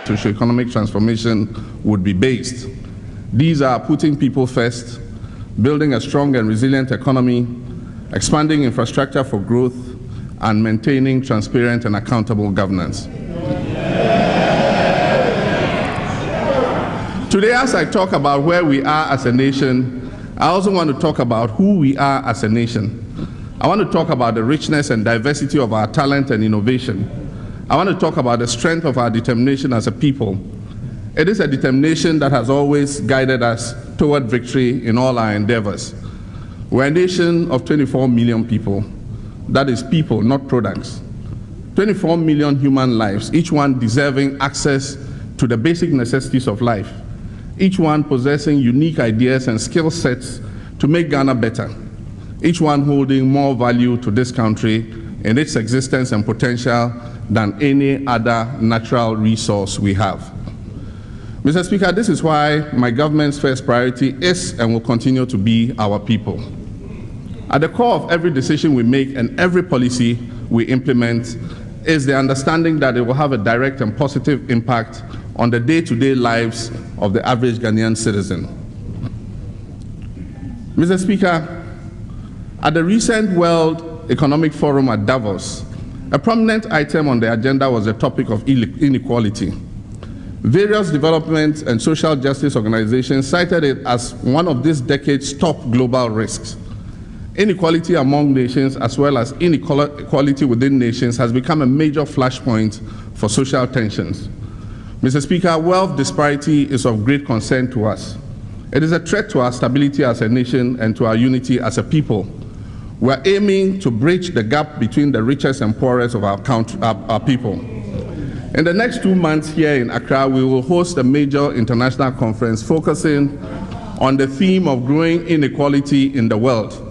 socio-economic transformation would be based. These are putting people first, building a strong and resilient economy, expanding infrastructure for growth, and maintaining transparent and accountable governance. Today, as I talk about where we are as a nation, I also want to talk about who we are as a nation. I want to talk about the richness and diversity of our talent and innovation. I want to talk about the strength of our determination as a people. It is a determination that has always guided us toward victory in all our endeavors. We're a nation of 24 million people. That is people, not products. 24 million human lives, each one deserving access to the basic necessities of life, each one possessing unique ideas and skill sets to make Ghana better, each one holding more value to this country in its existence and potential than any other natural resource we have. Mr. Speaker, this is why my government's first priority is and will continue to be our people. At the core of every decision we make and every policy we implement is the understanding that it will have a direct and positive impact on the day-to-day lives of the average Ghanaian citizen. Mr. Speaker, at the recent World Economic Forum at Davos, a prominent item on the agenda was the topic of inequality. Various development and social justice organizations cited it as one of this decade's top global risks. Inequality among nations, as well as inequality within nations, has become a major flashpoint for social tensions. Mr. Speaker, wealth disparity is of great concern to us. It is a threat to our stability as a nation and to our unity as a people. We are aiming to bridge the gap between the richest and poorest of our people. In the next 2 months here in Accra, we will host a major international conference focusing on the theme of growing inequality in the world.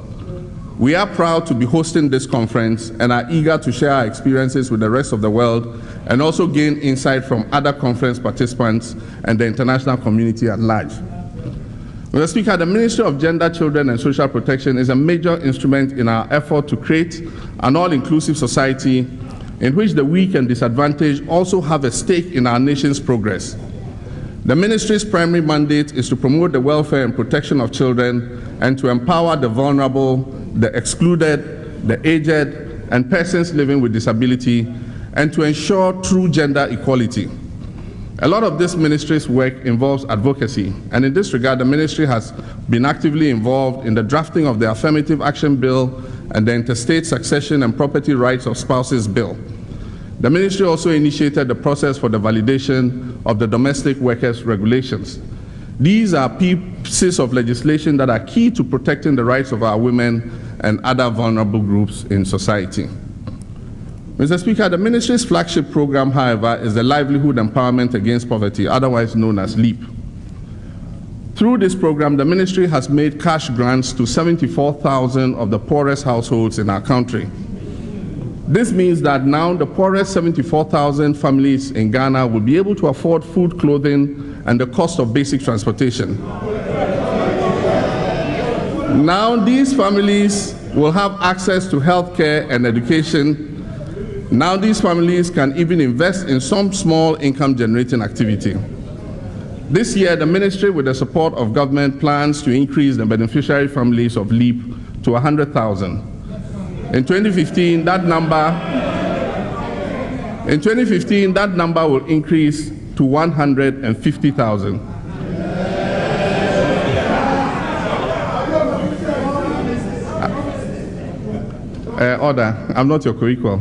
We are proud to be hosting this conference and are eager to share our experiences with the rest of the world and also gain insight from other conference participants and the international community at large. Mr. Speaker, the Ministry of Gender, Children and Social Protection is a major instrument in our effort to create an all-inclusive society in which the weak and disadvantaged also have a stake in our nation's progress. The Ministry's primary mandate is to promote the welfare and protection of children and to empower the vulnerable, the excluded, the aged, and persons living with disability, and to ensure true gender equality. A lot of this ministry's work involves advocacy, and in this regard, the ministry has been actively involved in the drafting of the Affirmative Action Bill and the Interstate Succession and Property Rights of Spouses Bill. The ministry also initiated the process for the validation of the Domestic Workers Regulations. These are pieces of legislation that are key to protecting the rights of our women and other vulnerable groups in society. Mr. Speaker, the ministry's flagship program, however, is the Livelihood Empowerment Against Poverty, otherwise known as LEAP. Through this program, the ministry has made cash grants to 74,000 of the poorest households in our country. This means that now the poorest 74,000 families in Ghana will be able to afford food, clothing, and the cost of basic transportation. Now these families will have access to health care and education. Now these families can even invest in some small income generating activity. This year, the ministry, with the support of government, plans to increase the beneficiary families of LEAP to 100,000. In 2015, that number will increase to 150,000. Order, I'm not your co-equal.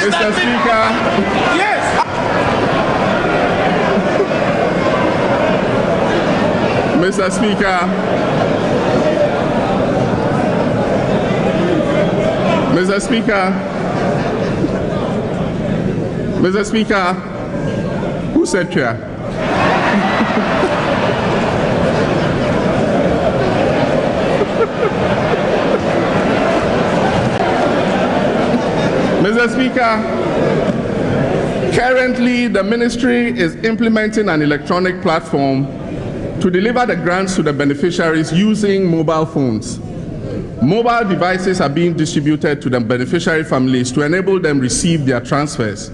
Mr. Speaker. Yes. Mr. Speaker. Mr. Speaker. Mr. Speaker. Who said chair? Mr. Speaker, currently the ministry is implementing an electronic platform to deliver the grants to the beneficiaries using mobile phones. Mobile devices are being distributed to the beneficiary families to enable them receive their transfers.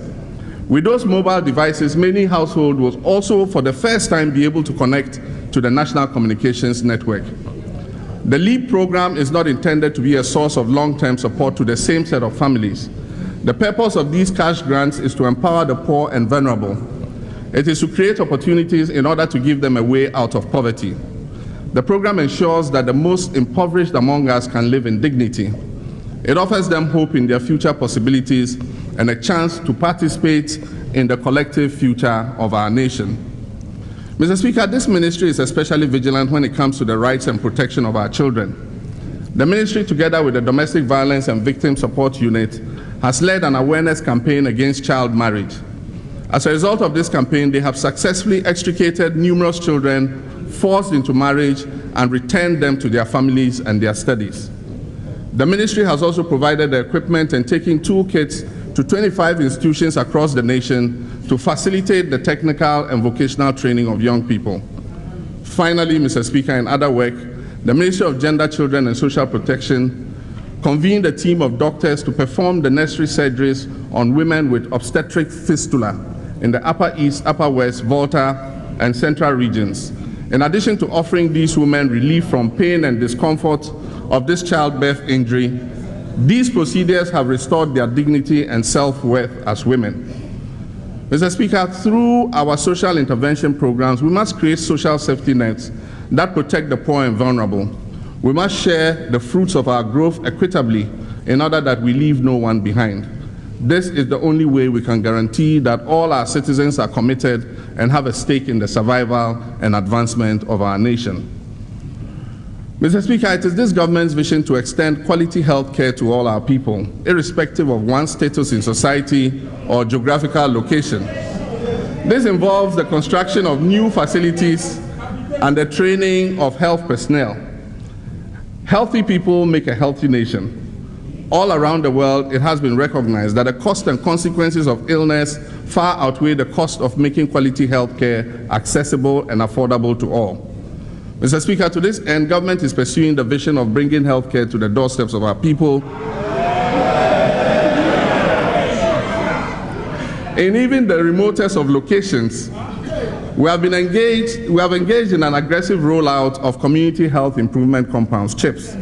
With those mobile devices, many households will also for the first time be able to connect to the National Communications Network. The LEAP program is not intended to be a source of long-term support to the same set of families. The purpose of these cash grants is to empower the poor and vulnerable. It is to create opportunities in order to give them a way out of poverty. The program ensures that the most impoverished among us can live in dignity. It offers them hope in their future possibilities and a chance to participate in the collective future of our nation. Mr. Speaker, this ministry is especially vigilant when it comes to the rights and protection of our children. The ministry, together with the Domestic Violence and Victim Support Unit, has led an awareness campaign against child marriage. As a result of this campaign, they have successfully extricated numerous children forced into marriage and returned them to their families and their studies. The ministry has also provided the equipment and taken toolkits to 25 institutions across the nation to facilitate the technical and vocational training of young people. Finally, Mr. Speaker, in other work, the Ministry of Gender, Children and Social Protection convened a team of doctors to perform the necessary surgeries on women with obstetric fistula in the Upper East, Upper West, Volta, and Central regions. In addition to offering these women relief from pain and discomfort of this childbirth injury, these procedures have restored their dignity and self-worth as women. Mr. Speaker, through our social intervention programs, we must create social safety nets that protect the poor and vulnerable. We must share the fruits of our growth equitably in order that we leave no one behind. This is the only way we can guarantee that all our citizens are committed and have a stake in the survival and advancement of our nation. Mr. Speaker, it is this government's vision to extend quality health care to all our people, irrespective of one's status in society or geographical location. This involves the construction of new facilities and the training of health personnel. Healthy people make a healthy nation. All around the world, it has been recognized that the cost and consequences of illness far outweigh the cost of making quality health care accessible and affordable to all. Mr. Speaker, to this end, government is pursuing the vision of bringing health care to the doorsteps of our people in even the remotest of locations. We have engaged in an aggressive rollout of community health improvement compounds, CHIPs.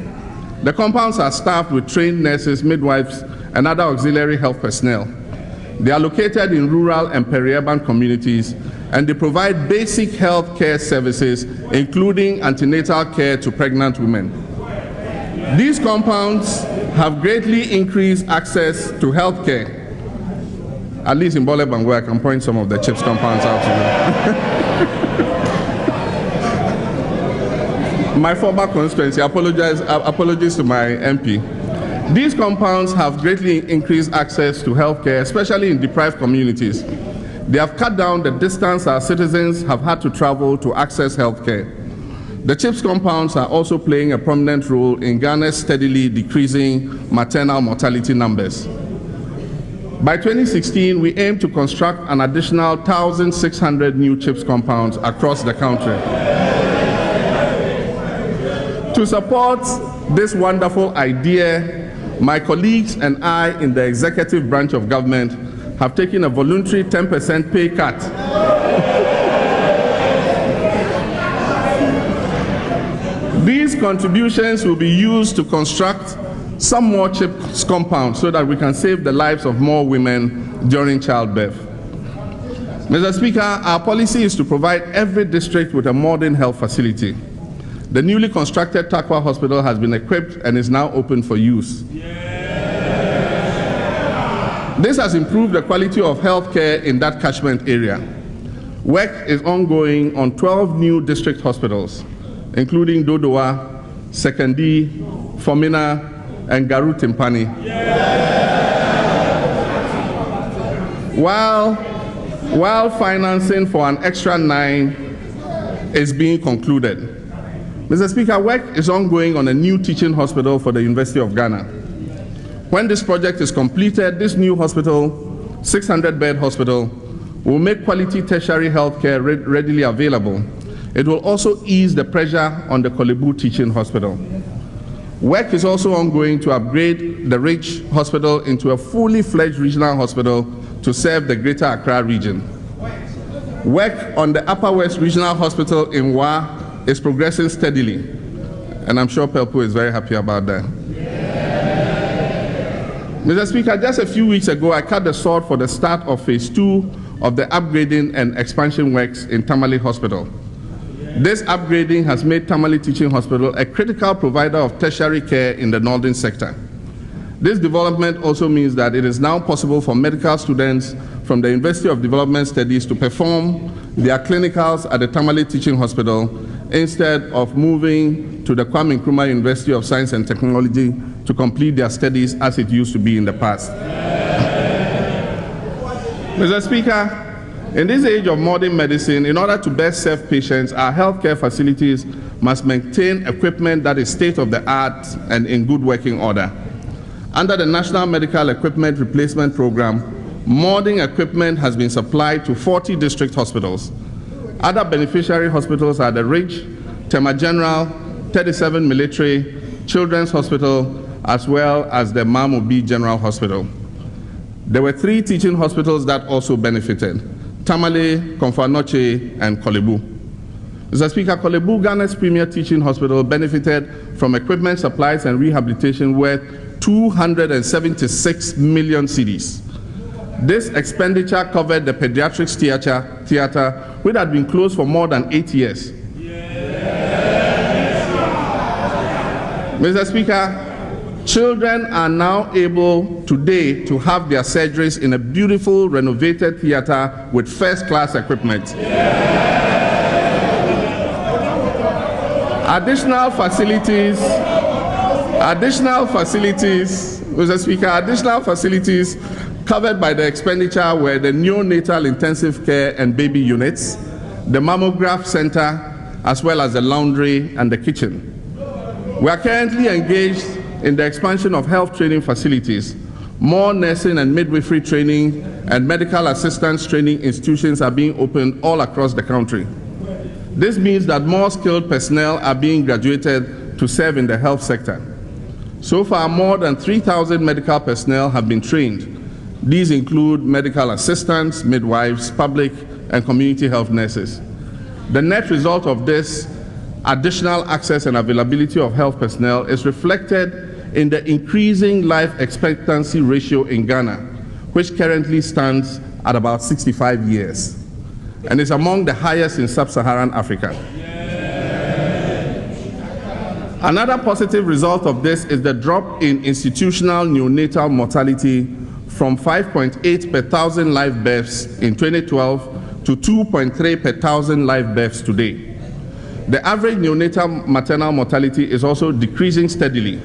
The compounds are staffed with trained nurses, midwives, and other auxiliary health personnel. They are located in rural and peri-urban communities, and they provide basic health care services, including antenatal care to pregnant women. These compounds have greatly increased access to health care. At least in Bolebang, where I can point some of the CHIPS compounds out to you. My former constituency, apologies to my MP. These compounds have greatly increased access to health care, especially in deprived communities. They have cut down the distance our citizens have had to travel to access health care. The CHIPS compounds are also playing a prominent role in Ghana's steadily decreasing maternal mortality numbers. By 2016, we aim to construct an additional 1,600 new CHIPS compounds across the country. To support this wonderful idea, my colleagues and I in the executive branch of government have taken a voluntary 10% pay cut. These contributions will be used to construct some more CHIPS compounds so that we can save the lives of more women during childbirth. Mr. Speaker, our policy is to provide every district with a modern health facility. The newly constructed Takwa Hospital has been equipped and is now open for use. This has improved the quality of health care in that catchment area. Work is ongoing on 12 new district hospitals, including Dodowa, Sekondi, Fomina, and Garu Timpani. While financing for an extra 9 is being concluded. Mr. Speaker, work is ongoing on a new teaching hospital for the University of Ghana. When this project is completed, this new hospital, 600-bed hospital, will make quality tertiary healthcare readily available. It will also ease the pressure on the Korle Bu Teaching Hospital. Work is also ongoing to upgrade the Ridge Hospital into a fully fledged regional hospital to serve the Greater Accra region. Work on the Upper West Regional Hospital in Wa is progressing steadily, and I'm sure Pelpo is very happy about that. Mr. Speaker, just a few weeks ago, I cut the sword for the start of phase 2 of the upgrading and expansion works in Tamale Hospital. This upgrading has made Tamale Teaching Hospital a critical provider of tertiary care in the northern sector. This development also means that it is now possible for medical students from the University of Development Studies to perform their clinicals at the Tamale Teaching Hospital instead of moving to the Kwame Nkrumah University of Science and Technology to complete their studies as it used to be in the past. Mr. Speaker, in this age of modern medicine, in order to best serve patients, our healthcare facilities must maintain equipment that is state-of-the-art and in good working order. Under the National Medical Equipment Replacement Program, modern equipment has been supplied to 40 district hospitals. Other beneficiary hospitals are the Ridge, Tema General, 37 Military, Children's Hospital, as well as the Mahama General Hospital. There were 3 teaching hospitals that also benefited: Tamale, Komfo-Anokye, and Korle Bu. Mr. Speaker, Korle Bu, Ghana's premier teaching hospital, benefited from equipment, supplies, and rehabilitation worth 276 million cedis. This expenditure covered the pediatrics theater, which had been closed for more than 8 years. Mr. Speaker, children are now able today to have their surgeries in a beautiful renovated theater with first-class equipment. Additional facilities, Mr. Speaker, additional facilities covered by the expenditure were the neonatal intensive care and baby units, the mammograph center, as well as the laundry and the kitchen. We are currently engaged in the expansion of health training facilities. More nursing and midwifery training and medical assistance training institutions are being opened all across the country. This means that more skilled personnel are being graduated to serve in the health sector. So far, more than 3,000 medical personnel have been trained. These include medical assistants, midwives, public and community health nurses. The net result of this additional access and availability of health personnel is reflected in the increasing life expectancy ratio in Ghana, which currently stands at about 65 years and is among the highest in sub-Saharan Africa. Another positive result of this is the drop in institutional neonatal mortality from 5.8 per thousand live births in 2012 to 2.3 per thousand live births today. The average neonatal maternal mortality is also decreasing steadily.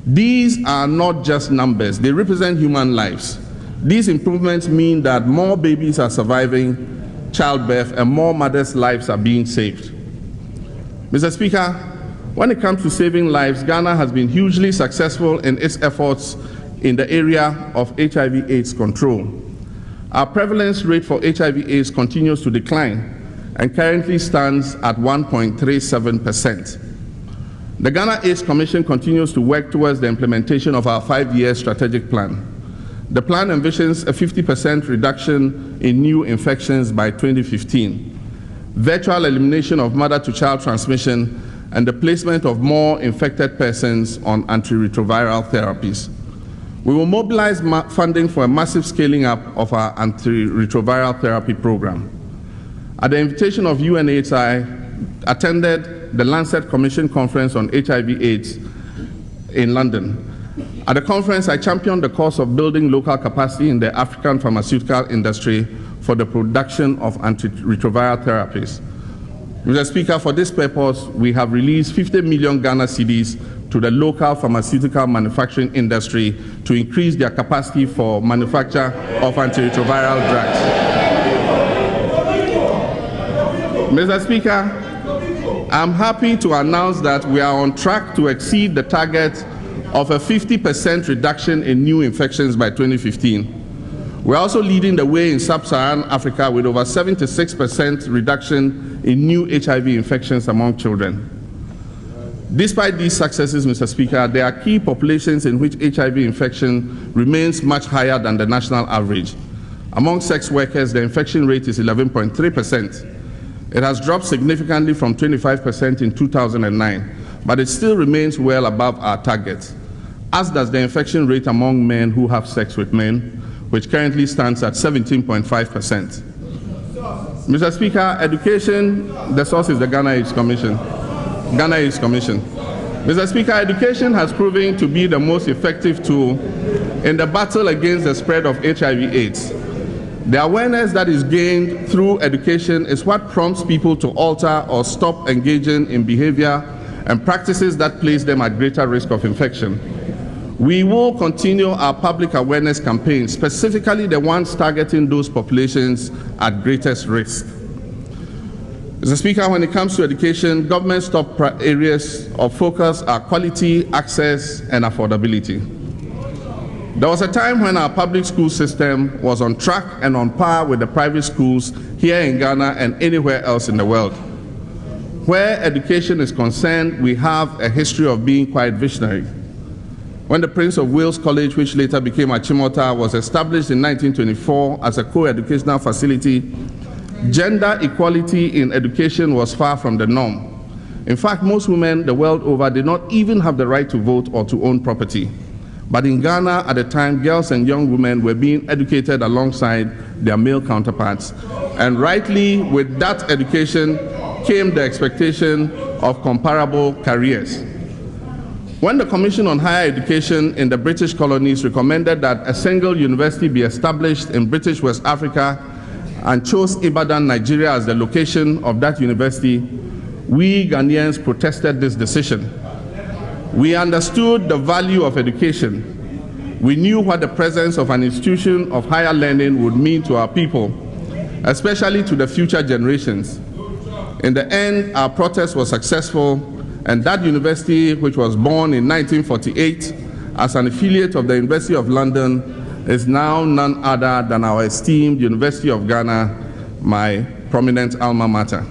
These are not just numbers, they represent human lives. These improvements mean that more babies are surviving childbirth and more mothers' lives are being saved. Mr. Speaker, when it comes to saving lives, Ghana has been hugely successful in its efforts in the area of HIV/AIDS control. Our prevalence rate for HIV/AIDS continues to decline and currently stands at 1.37%. The Ghana AIDS Commission continues to work towards the implementation of our 5-year strategic plan. The plan envisions a 50% reduction in new infections by 2015, virtual elimination of mother-to-child transmission, and the placement of more infected persons on antiretroviral therapies. We will mobilize funding for a massive scaling up of our antiretroviral therapy program. At the invitation of UNAIDS, I attended the Lancet Commission Conference on HIV/AIDS in London. At the conference, I championed the cause of building local capacity in the African pharmaceutical industry for the production of antiretroviral therapies. Mr. Speaker, for this purpose, we have released 50 million Ghana cedis to the local pharmaceutical manufacturing industry to increase their capacity for manufacture of antiretroviral drugs. Mr. Speaker, I'm happy to announce that we are on track to exceed the target of a 50% reduction in new infections by 2015. We're also leading the way in sub-Saharan Africa with over 76% reduction in new HIV infections among children. Despite these successes, Mr. Speaker, there are key populations in which HIV infection remains much higher than the national average. Among sex workers, the infection rate is 11.3%. It has dropped significantly from 25% in 2009, but it still remains well above our target, as does the infection rate among men who have sex with men, which currently stands at 17.5%. Mr. Speaker, education, the source is the Ghana AIDS Commission. Mr. Speaker, education has proven to be the most effective tool in the battle against the spread of HIV/AIDS. The awareness that is gained through education is what prompts people to alter or stop engaging in behavior and practices that place them at greater risk of infection. We will continue our public awareness campaigns, specifically the ones targeting those populations at greatest risk. Mr. Speaker, when it comes to education, government's top areas of focus are quality, access, and affordability. There was a time when our public school system was on track and on par with the private schools here in Ghana and anywhere else in the world. Where education is concerned, we have a history of being quite visionary. When the Prince of Wales College, which later became Achimota, was established in 1924 as a co-educational facility, gender equality in education was far from the norm. In fact, most women the world over did not even have the right to vote or to own property. But in Ghana at the time, girls and young women were being educated alongside their male counterparts. And rightly, with that education came the expectation of comparable careers. When the Commission on Higher Education in the British colonies recommended that a single university be established in British West Africa and chose Ibadan, Nigeria as the location of that university, we Ghanaians protested this decision. We understood the value of education. We knew what the presence of an institution of higher learning would mean to our people, especially to the future generations. In the end, our protest was successful, and that university, which was born in 1948 as an affiliate of the University of London, is now none other than our esteemed University of Ghana, my prominent alma mater.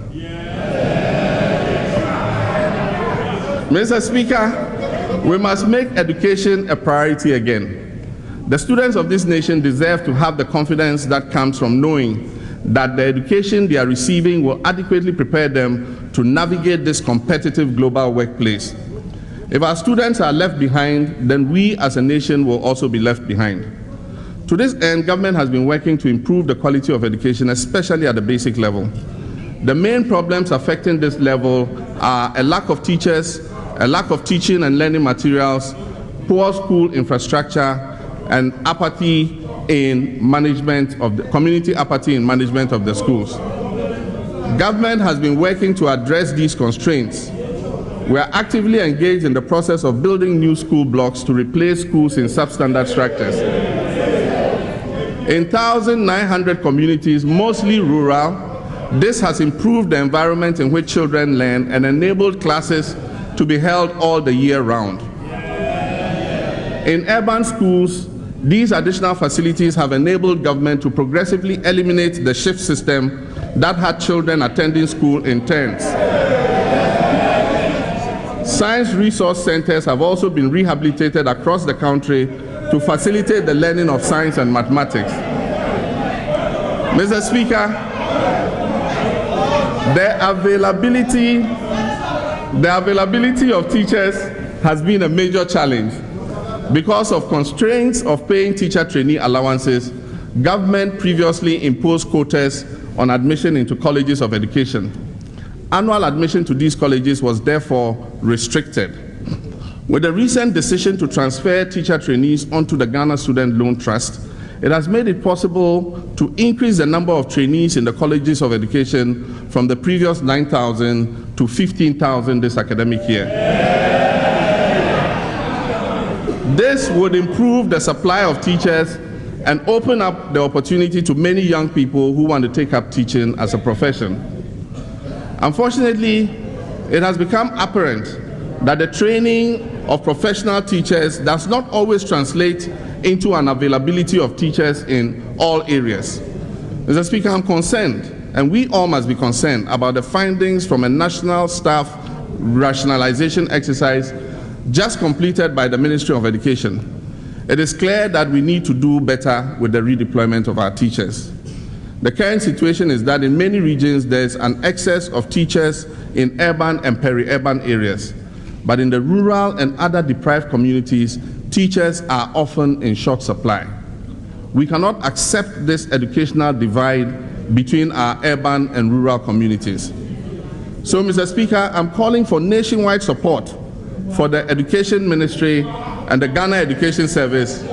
Mr. Speaker, we must make education a priority again. The students of this nation deserve to have the confidence that comes from knowing that the education they are receiving will adequately prepare them to navigate this competitive global workplace. If our students are left behind, then we as a nation will also be left behind. To this end, government has been working to improve the quality of education, especially at the basic level. The main problems affecting this level are a lack of teachers, a lack of teaching and learning materials, poor school infrastructure, and apathy in management of the community apathy in management of the schools. Government has been working to address these constraints. We are actively engaged in the process of building new school blocks to replace schools in substandard structures. In 1,900 communities, mostly rural, this has improved the environment in which children learn and enabled classes to be held all the year round. In urban schools, these additional facilities have enabled government to progressively eliminate the shift system that had children attending school in turns. Science resource centers have also been rehabilitated across the country to facilitate the learning of science and mathematics. Mr. Speaker, the availability of teachers has been a major challenge. Because of constraints of paying teacher trainee allowances, government previously imposed quotas on admission into colleges of education. Annual admission to these colleges was therefore restricted. With the recent decision to transfer teacher trainees onto the Ghana Student Loan Trust, it has made it possible to increase the number of trainees in the colleges of education from the previous 9,000 to 15,000 this academic year. This would improve the supply of teachers and open up the opportunity to many young people who want to take up teaching as a profession. Unfortunately, it has become apparent that the training of professional teachers does not always translate into an availability of teachers in all areas. Mr. Speaker, I'm concerned, and we all must be concerned about the findings from a national staff rationalization exercise just completed by the Ministry of Education. It is clear that we need to do better with the redeployment of our teachers. The current situation is that in many regions there is an excess of teachers in urban and peri-urban areas, but in the rural and other deprived communities, teachers are often in short supply. We cannot accept this educational divide between our urban and rural communities. So, Mr. Speaker, I'm calling for nationwide support for the Education Ministry and the Ghana Education Service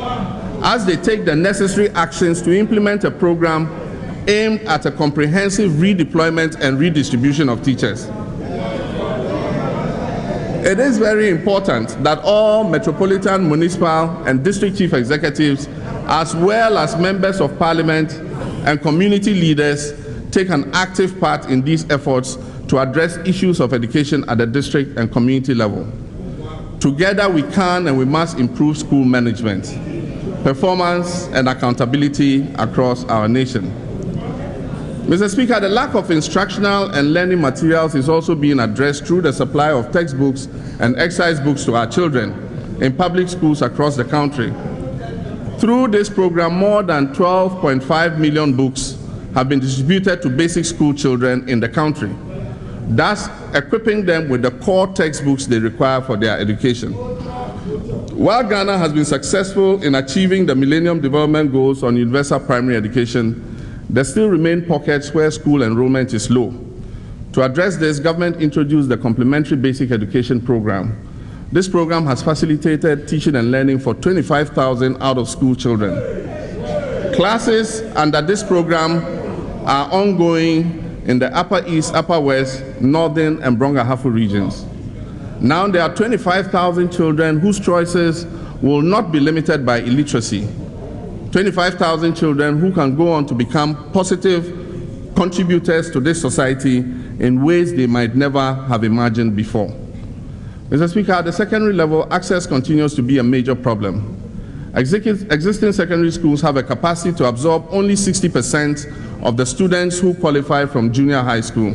as they take the necessary actions to implement a program aimed at a comprehensive redeployment and redistribution of teachers. It is very important that all metropolitan, municipal, and district chief executives, as well as members of parliament and community leaders, take an active part in these efforts to address issues of education at the district and community level. Together we can and we must improve school management, performance, and accountability across our nation. Mr. Speaker, the lack of instructional and learning materials is also being addressed through the supply of textbooks and exercise books to our children in public schools across the country. Through this program, more than 12.5 million books have been distributed to basic school children in the country, thus equipping them with the core textbooks they require for their education. While Ghana has been successful in achieving the Millennium Development Goals on universal primary education, there still remain pockets where school enrollment is low. To address this, government introduced the Complementary Basic Education Program. This program has facilitated teaching and learning for 25,000 out-of-school children. Classes under this program are ongoing in the Upper East, Upper West, Northern, and Brong-Ahafo regions. Now there are 25,000 children whose choices will not be limited by illiteracy. 25,000 children who can go on to become positive contributors to this society in ways they might never have imagined before. Mr. Speaker, at the secondary level, access continues to be a major problem. Existing secondary schools have a capacity to absorb only 60% of the students who qualify from junior high school.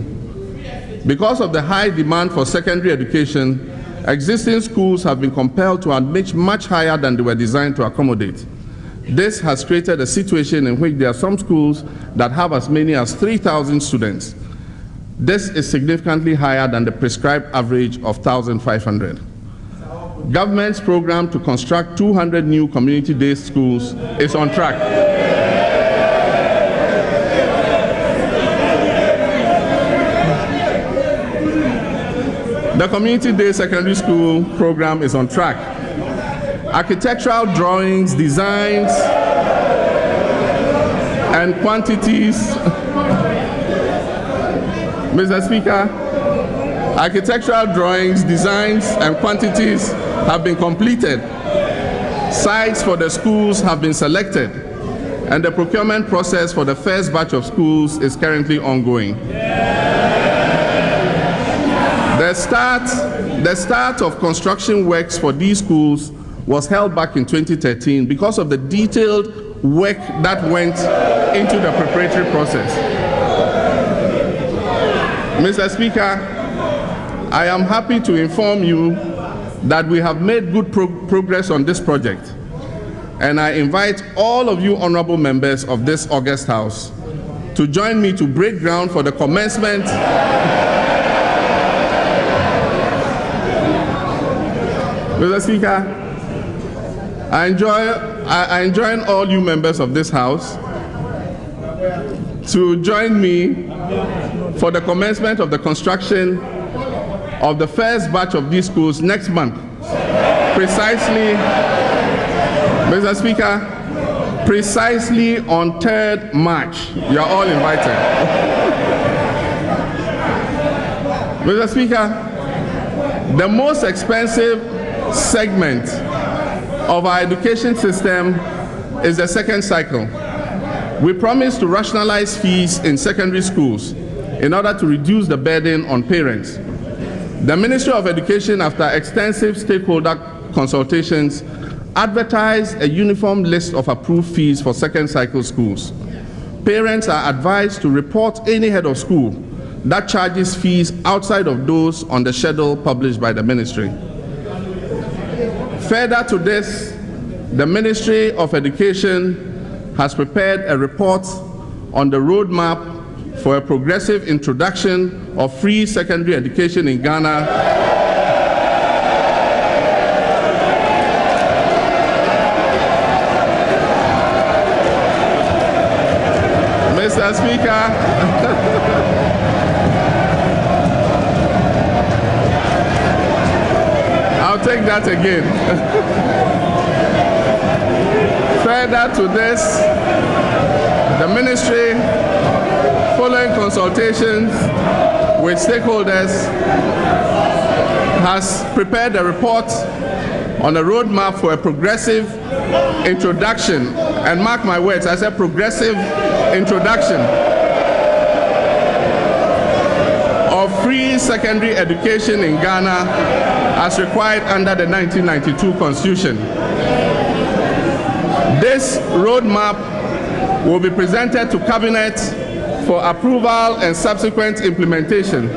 Because of the high demand for secondary education, existing schools have been compelled to admit much higher than they were designed to accommodate. This has created a situation in which there are some schools that have as many as 3,000 students. This is significantly higher than the prescribed average of 1,500. Government's program to construct 200 new community-based schools is on track. The community-based secondary school program is on track. Architectural drawings, designs, and quantities. Mr. Speaker, architectural drawings, designs, and quantities have been completed. Sites for the schools have been selected, and the procurement process for the first batch of schools is currently ongoing. The start of construction works for these schools was held back in 2013 because of the detailed work that went into the preparatory process. Mr. Speaker, I am happy to inform you that we have made good progress on this project, and I invite all of you honorable members of this august house to join me to break ground for the commencement Mr. Speaker, I enjoin all you members of this House to join me for the commencement of the construction of the first batch of these schools next month. Precisely, Mr. Speaker, precisely on 3rd March. You are all invited. Mr. Speaker, the most expensive segment of our education system is the second cycle. We promise to rationalize fees in secondary schools in order to reduce the burden on parents. The Ministry of Education, after extensive stakeholder consultations, advertised a uniform list of approved fees for second cycle schools. Parents are advised to report any head of school that charges fees outside of those on the schedule published by the ministry. Further to this, the Ministry of Education has prepared a report on the roadmap for a progressive introduction of free secondary education in Ghana. Mr. Speaker, I'll take that again. Further to this, the ministry, following consultations with stakeholders, has prepared a report on a roadmap for a progressive introduction, and mark my words, I said progressive introduction of free secondary education in Ghana as required under the 1992 Constitution. This roadmap will be presented to Cabinet for approval and subsequent implementation.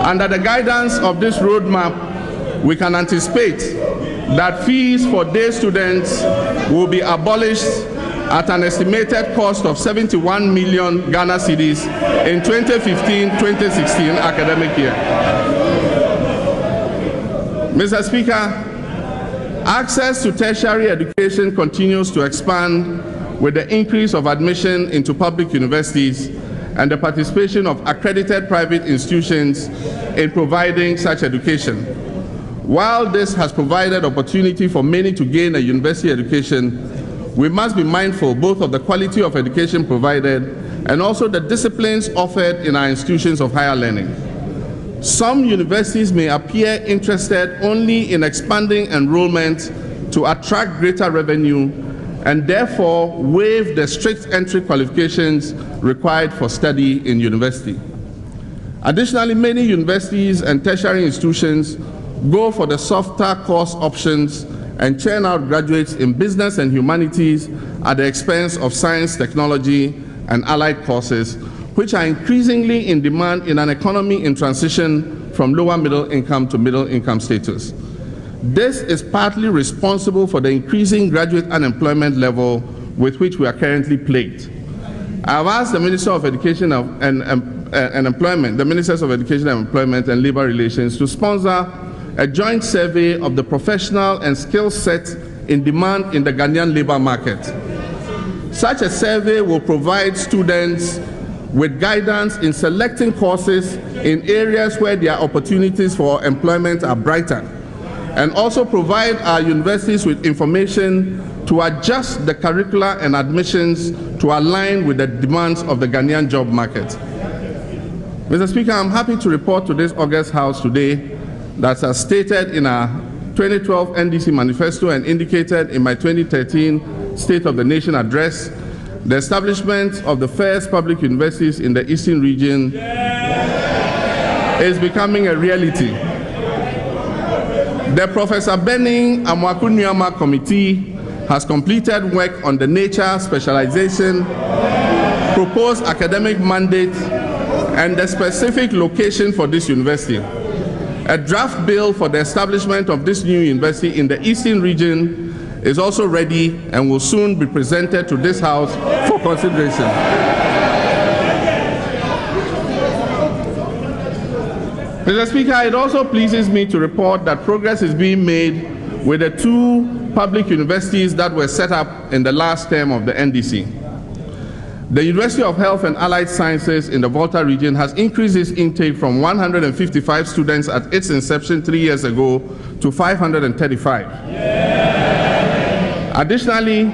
Under the guidance of this roadmap, we can anticipate that fees for day students will be abolished at an estimated cost of 71 million Ghana cedis in 2015-2016 academic year. Mr. Speaker, access to tertiary education continues to expand with the increase of admission into public universities and the participation of accredited private institutions in providing such education. While this has provided opportunity for many to gain a university education, we must be mindful both of the quality of education provided and also the disciplines offered in our institutions of higher learning. Some universities may appear interested only in expanding enrollment to attract greater revenue and therefore waive the strict entry qualifications required for study in university. Additionally, many universities and tertiary institutions go for the softer course options and churn out graduates in business and humanities at the expense of science, technology, and allied courses, which are increasingly in demand in an economy in transition from lower middle income to middle income status. This is partly responsible for the increasing graduate unemployment level with which we are currently plagued. I have asked the Minister of Education and Employment, the Ministers of Education and Employment and Labor Relations to sponsor a joint survey of the professional and skill set in demand in the Ghanaian labor market. Such a survey will provide students with guidance in selecting courses in areas where their opportunities for employment are brighter, and also provide our universities with information to adjust the curricula and admissions to align with the demands of the Ghanaian job market. Mr. Speaker, I'm happy to report to this August House today that, as stated in our 2012 NDC manifesto and indicated in my 2013 State of the Nation address, the establishment of the first public universities in the Eastern region is becoming a reality. The Professor Benning Amwakunyama Committee has completed work on the nature, specialization, proposed academic mandate, and the specific location for this university. A draft bill for the establishment of this new university in the Eastern region is also ready and will soon be presented to this House for consideration. Mr. Speaker, it also pleases me to report that progress is being made with the two public universities that were set up in the last term of the NDC. The University of Health and Allied Sciences in the Volta region has increased its intake from 155 students at its inception 3 years ago to 535. Additionally,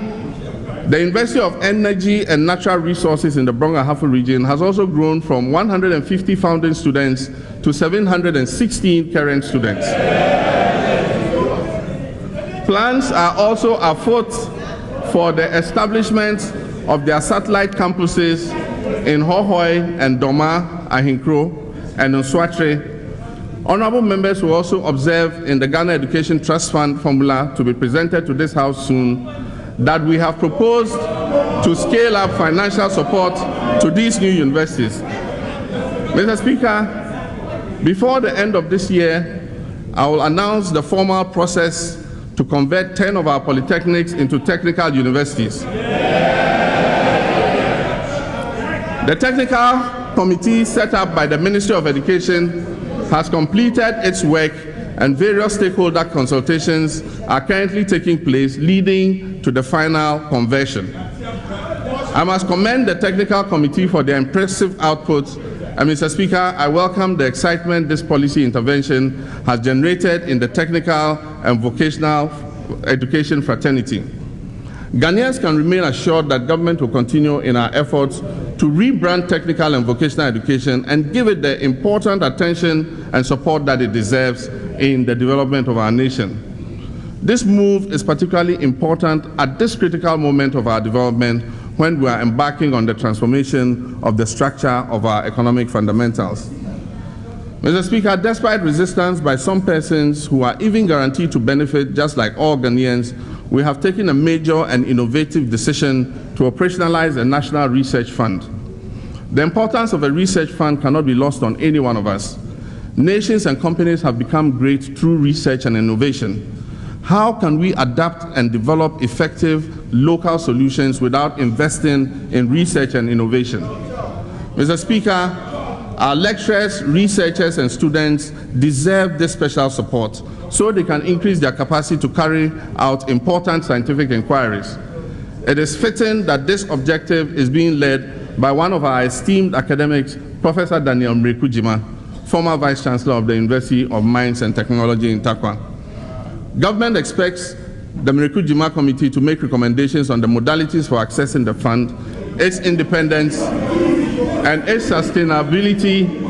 the University of Energy and Natural Resources in the Brong-Ahafo region has also grown from 150 founding students to 716 current students. Plans are also afoot for the establishment of their satellite campuses in Hohoi and Doma, Ahinkro, and Nswatre, Honorable members will also observe in the Ghana Education Trust Fund formula to be presented to this House soon that we have proposed to scale up financial support to these new universities. Mr. Speaker, before the end of this year, I will announce the formal process to convert 10 of our polytechnics into technical universities. The technical committee set up by the Ministry of Education has completed its work, and various stakeholder consultations are currently taking place, leading to the final conversion. I must commend the technical committee for their impressive output, and Mr. Speaker, I welcome the excitement this policy intervention has generated in the technical and vocational education fraternity. Ghanaians can remain assured that government will continue in our efforts to rebrand technical and vocational education and give it the important attention and support that it deserves in the development of our nation. This move is particularly important at this critical moment of our development when we are embarking on the transformation of the structure of our economic fundamentals. Mr. Speaker, despite resistance by some persons who are even guaranteed to benefit just like all Ghanaians, we have taken a major and innovative decision to operationalize a national research fund. The importance of a research fund cannot be lost on any one of us. Nations and companies have become great through research and innovation. How can we adapt and develop effective local solutions without investing in research and innovation? Mr. Speaker, our lecturers, researchers, and students deserve this special support so they can increase their capacity to carry out important scientific inquiries. It is fitting that this objective is being led by one of our esteemed academics, Professor Daniel Mrekujima, former Vice Chancellor of the University of Mines and Technology in Takwa. Government expects the Mrekujima Committee to make recommendations on the modalities for accessing the fund, its independence, and its sustainability.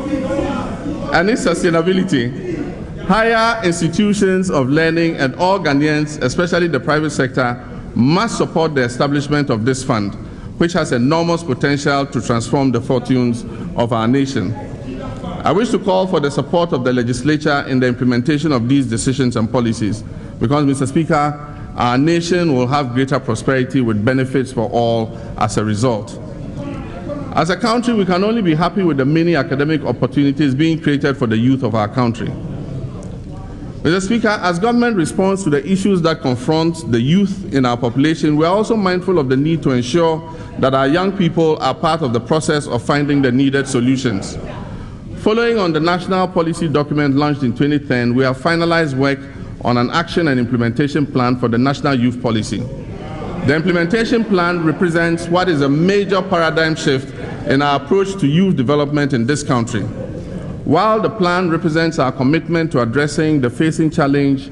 Higher institutions of learning and all Ghanaians, especially the private sector, must support the establishment of this fund, which has enormous potential to transform the fortunes of our nation. I wish to call for the support of the legislature in the implementation of these decisions and policies, because, Mr. Speaker, our nation will have greater prosperity with benefits for all as a result. As a country, we can only be happy with the many academic opportunities being created for the youth of our country. Mr. Speaker, as government responds to the issues that confront the youth in our population, we are also mindful of the need to ensure that our young people are part of the process of finding the needed solutions. Following on the national policy document launched in 2010, we have finalized work on an action and implementation plan for the national youth policy. The implementation plan represents what is a major paradigm shift in our approach to youth development in this country. While the plan represents our commitment to addressing the challenges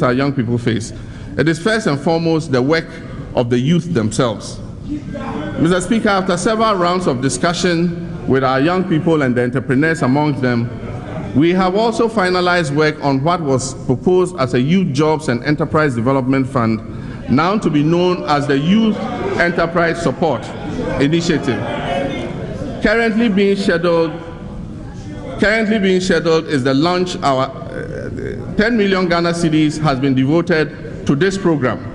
our young people face, it is first and foremost the work of the youth themselves. Mr. Speaker, after several rounds of discussion with our young people and the entrepreneurs amongst them, we have also finalized work on what was proposed as a Youth Jobs and Enterprise Development Fund, now to be known as the Youth Enterprise Support Initiative. Currently being scheduled is the launch. Our 10 million Ghana cedis has been devoted to this program.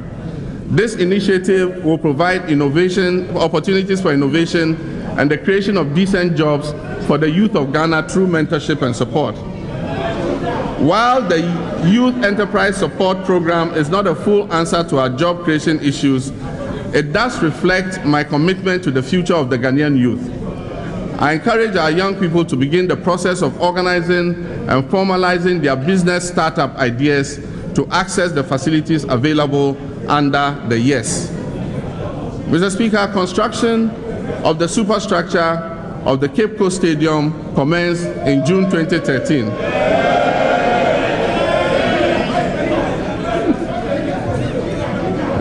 This initiative will provide opportunities for innovation and the creation of decent jobs for the youth of Ghana through mentorship and support. While the Youth Enterprise Support Program is not a full answer to our job creation issues, it does reflect my commitment to the future of the Ghanaian youth. I encourage our young people to begin the process of organizing and formalizing their business startup ideas to access the facilities available under the YES. Mr. Speaker, construction of the superstructure of the Cape Coast Stadium commenced in June 2013.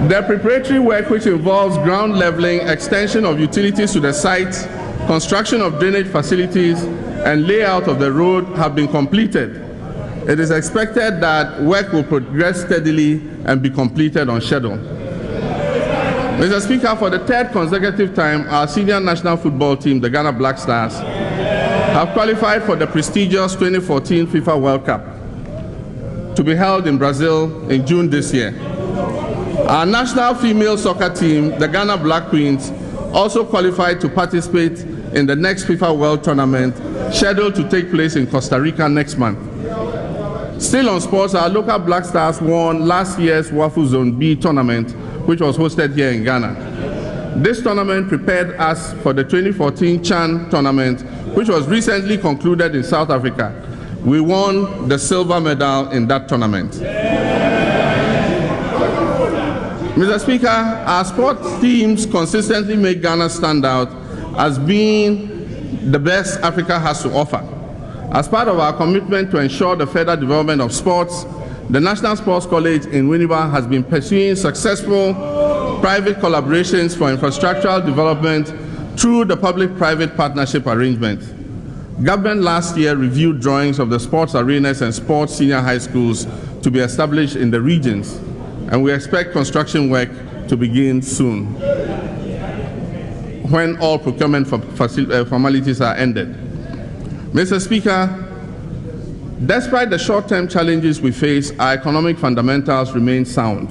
The preparatory work, which involves ground leveling, extension of utilities to the site, construction of drainage facilities, and layout of the road, have been completed. It is expected that work will progress steadily and be completed on schedule. Mr. Speaker, for the third consecutive time, our senior national football team, the Ghana Black Stars, have qualified for the prestigious 2014 FIFA World Cup to be held in Brazil in June this year. Our national female soccer team, the Ghana Black Queens, also qualified to participate in the next FIFA World Tournament scheduled to take place in Costa Rica next month. Still on sports, our local Black Stars won last year's WAFU Zone B tournament, which was hosted here in Ghana. This tournament prepared us for the 2014 Chan tournament, which was recently concluded in South Africa. We won the silver medal in that tournament. Mr. Speaker, our sports teams consistently make Ghana stand out as being the best Africa has to offer. As part of our commitment to ensure the further development of sports, the National Sports College in Winneba has been pursuing successful private collaborations for infrastructural development through the public-private partnership arrangement. Government last year reviewed drawings of the sports arenas and sports senior high schools to be established in the regions, and we expect construction work to begin soon when all procurement formalities are ended. Mr. Speaker, despite the short-term challenges we face, our economic fundamentals remain sound.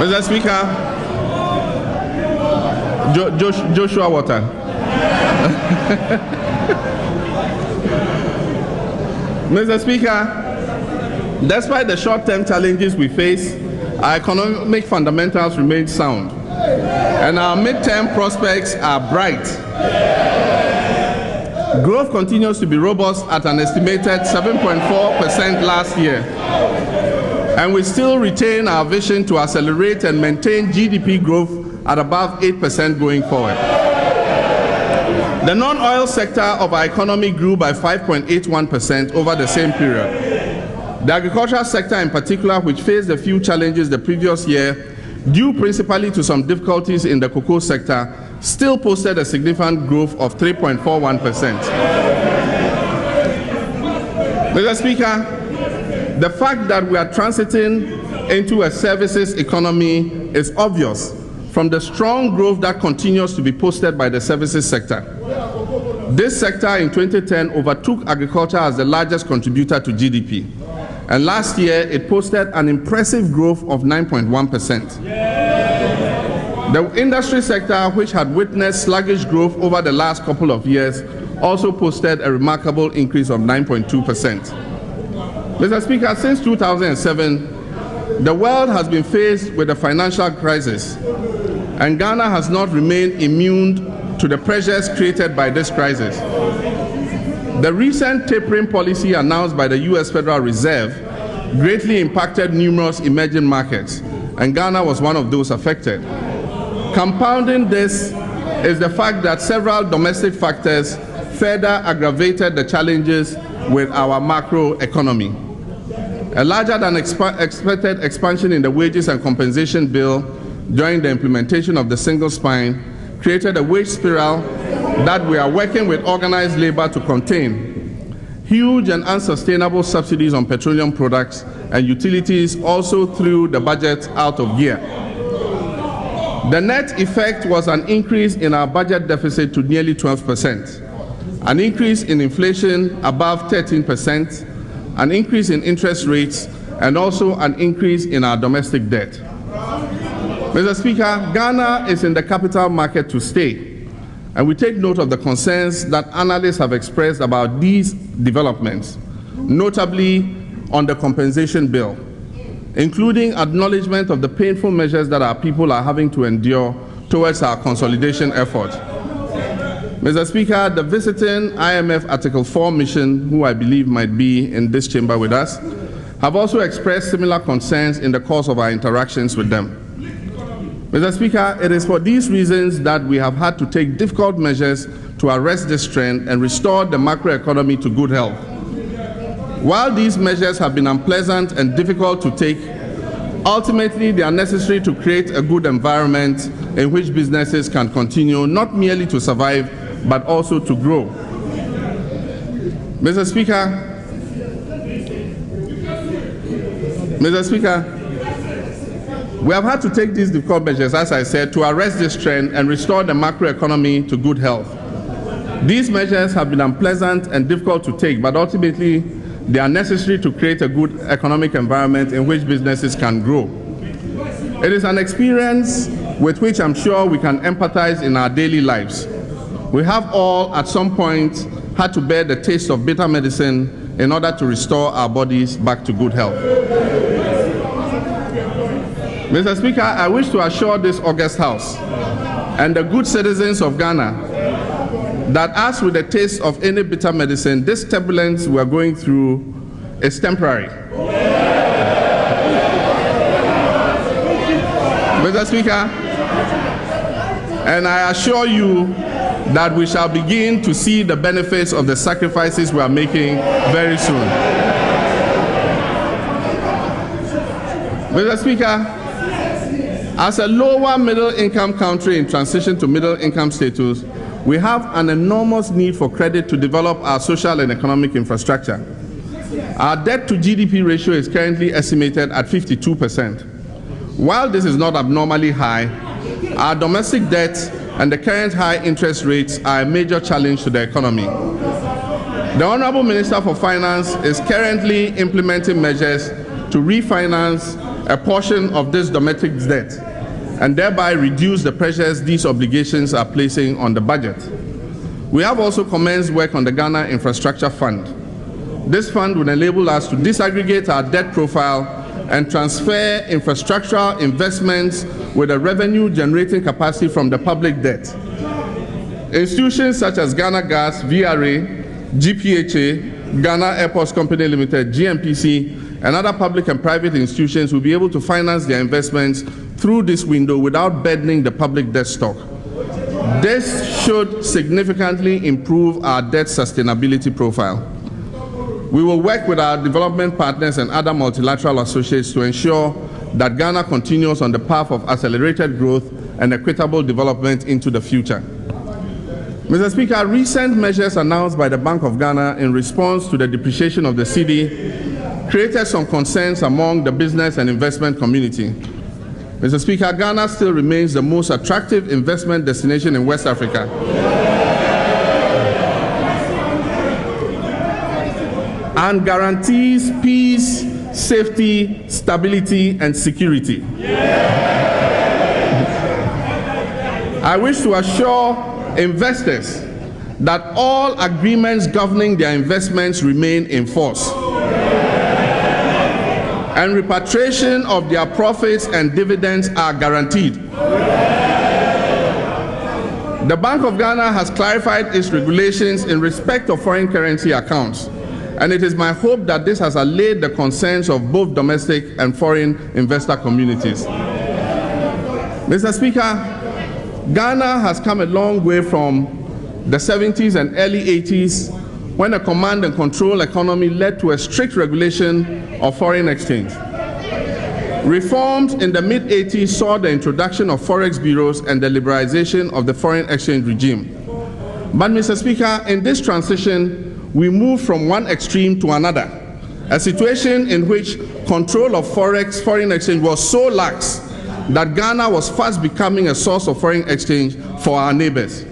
Mr. Speaker, Joshua Water. Mr. Speaker, despite the short-term challenges we face, our economic fundamentals remain sound, and our mid-term prospects are bright. Growth continues to be robust at an estimated 7.4% last year, and we still retain our vision to accelerate and maintain GDP growth at above 8% going forward. The non-oil sector of our economy grew by 5.81% over the same period. The agricultural sector in particular, which faced a few challenges the previous year, due principally to some difficulties in the cocoa sector, still posted a significant growth of 3.41%. Mr. Speaker, the fact that we are transiting into a services economy is obvious from the strong growth that continues to be posted by the services sector. This sector in 2010 overtook agriculture as the largest contributor to GDP, and last year it posted an impressive growth of 9.1%. The industry sector, which had witnessed sluggish growth over the last couple of years, also posted a remarkable increase of 9.2%. Mr. Speaker, since 2007, the world has been faced with a financial crisis, and Ghana has not remained immune to the pressures created by this crisis. The recent tapering policy announced by the U.S. Federal Reserve greatly impacted numerous emerging markets, and Ghana was one of those affected. Compounding this is the fact that several domestic factors further aggravated the challenges with our macro economy. A larger than expected expansion in the wages and compensation bill during the implementation of the single spine created a wage spiral that we are working with organized labor to contain. Huge and unsustainable subsidies on petroleum products and utilities also threw the budget out of gear. The net effect was an increase in our budget deficit to nearly 12%, an increase in inflation above 13%, an increase in interest rates, and also an increase in our domestic debt. Mr. Speaker, Ghana is in the capital market to stay, and we take note of the concerns that analysts have expressed about these developments, notably on the compensation bill, including acknowledgement of the painful measures that our people are having to endure towards our consolidation effort. Mr. Speaker, the visiting IMF Article 4 mission, who I believe might be in this chamber with us, have also expressed similar concerns in the course of our interactions with them. Mr. Speaker, it is for these reasons that we have had to take difficult measures to arrest this trend and restore the macroeconomy to good health. While these measures have been unpleasant and difficult to take, ultimately they are necessary to create a good environment in which businesses can continue not merely to survive, but also to grow. Mr. Speaker, we have had to take these difficult measures, as I said, to arrest this trend and restore the macroeconomy to good health. These measures have been unpleasant and difficult to take, but ultimately they are necessary to create a good economic environment in which businesses can grow. It is an experience with which I'm sure we can empathize in our daily lives. We have all, at some point, had to bear the taste of bitter medicine in order to restore our bodies back to good health. Mr. Speaker, I wish to assure this august House and the good citizens of Ghana that as with the taste of any bitter medicine, this turbulence we are going through is temporary. Mr. Speaker, and I assure you that we shall begin to see the benefits of the sacrifices we are making very soon. Mr. Speaker, as a lower middle-income country in transition to middle-income status, we have an enormous need for credit to develop our social and economic infrastructure. Our debt-to-GDP ratio is currently estimated at 52%. While this is not abnormally high, our domestic debt and the current high interest rates are a major challenge to the economy. The Honorable Minister for Finance is currently implementing measures to refinance a portion of this domestic debt and thereby reduce the pressures these obligations are placing on the budget. We have also commenced work on the Ghana Infrastructure Fund. This fund will enable us to disaggregate our debt profile and transfer infrastructural investments with a revenue-generating capacity from the public debt. Institutions such as Ghana Gas, VRA, GPHA, Ghana Airports Company Limited, GMPC, and other public and private institutions will be able to finance their investments through this window without burdening the public debt stock. This should significantly improve our debt sustainability profile. We will work with our development partners and other multilateral associates to ensure that Ghana continues on the path of accelerated growth and equitable development into the future. Mr. Speaker, recent measures announced by the Bank of Ghana in response to the depreciation of the cedi created some concerns among the business and investment community. Mr. Speaker, Ghana still remains the most attractive investment destination in West Africa. And guarantees peace, safety, stability, and security. I wish to assure investors that all agreements governing their investments remain in force, and repatriation of their profits and dividends are guaranteed. The Bank of Ghana has clarified its regulations in respect of foreign currency accounts, and it is my hope that this has allayed the concerns of both domestic and foreign investor communities. Mr. Speaker, Ghana has come a long way from the 70s and early 80s when a command and control economy led to a strict regulation of foreign exchange. Reforms in the mid-80s saw the introduction of forex bureaus and the liberalization of the foreign exchange regime. But, Mr. Speaker, in this transition, we moved from one extreme to another, a situation in which control of foreign exchange was so lax that Ghana was fast becoming a source of foreign exchange for our neighbors.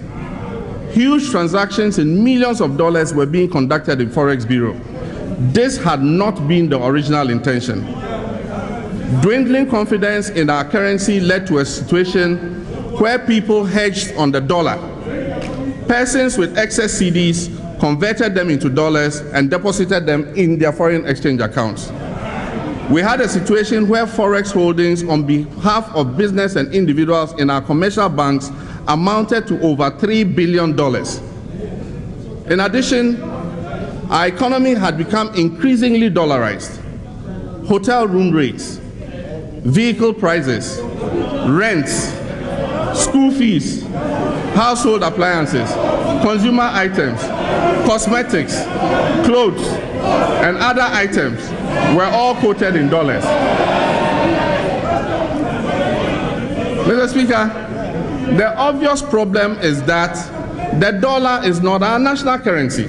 Huge transactions in millions of dollars were being conducted in Forex Bureau. This had not been the original intention. Dwindling confidence in our currency led to a situation where people hedged on the dollar. Persons with excess CDs converted them into dollars and deposited them in their foreign exchange accounts. We had a situation where forex holdings on behalf of business and individuals in our commercial banks amounted to over $3 billion. In addition, our economy had become increasingly dollarized. Hotel room rates, vehicle prices, rents, school fees, household appliances, consumer items, cosmetics, clothes, and other items were all quoted in dollars. Mr. Speaker, the obvious problem is that the dollar is not our national currency.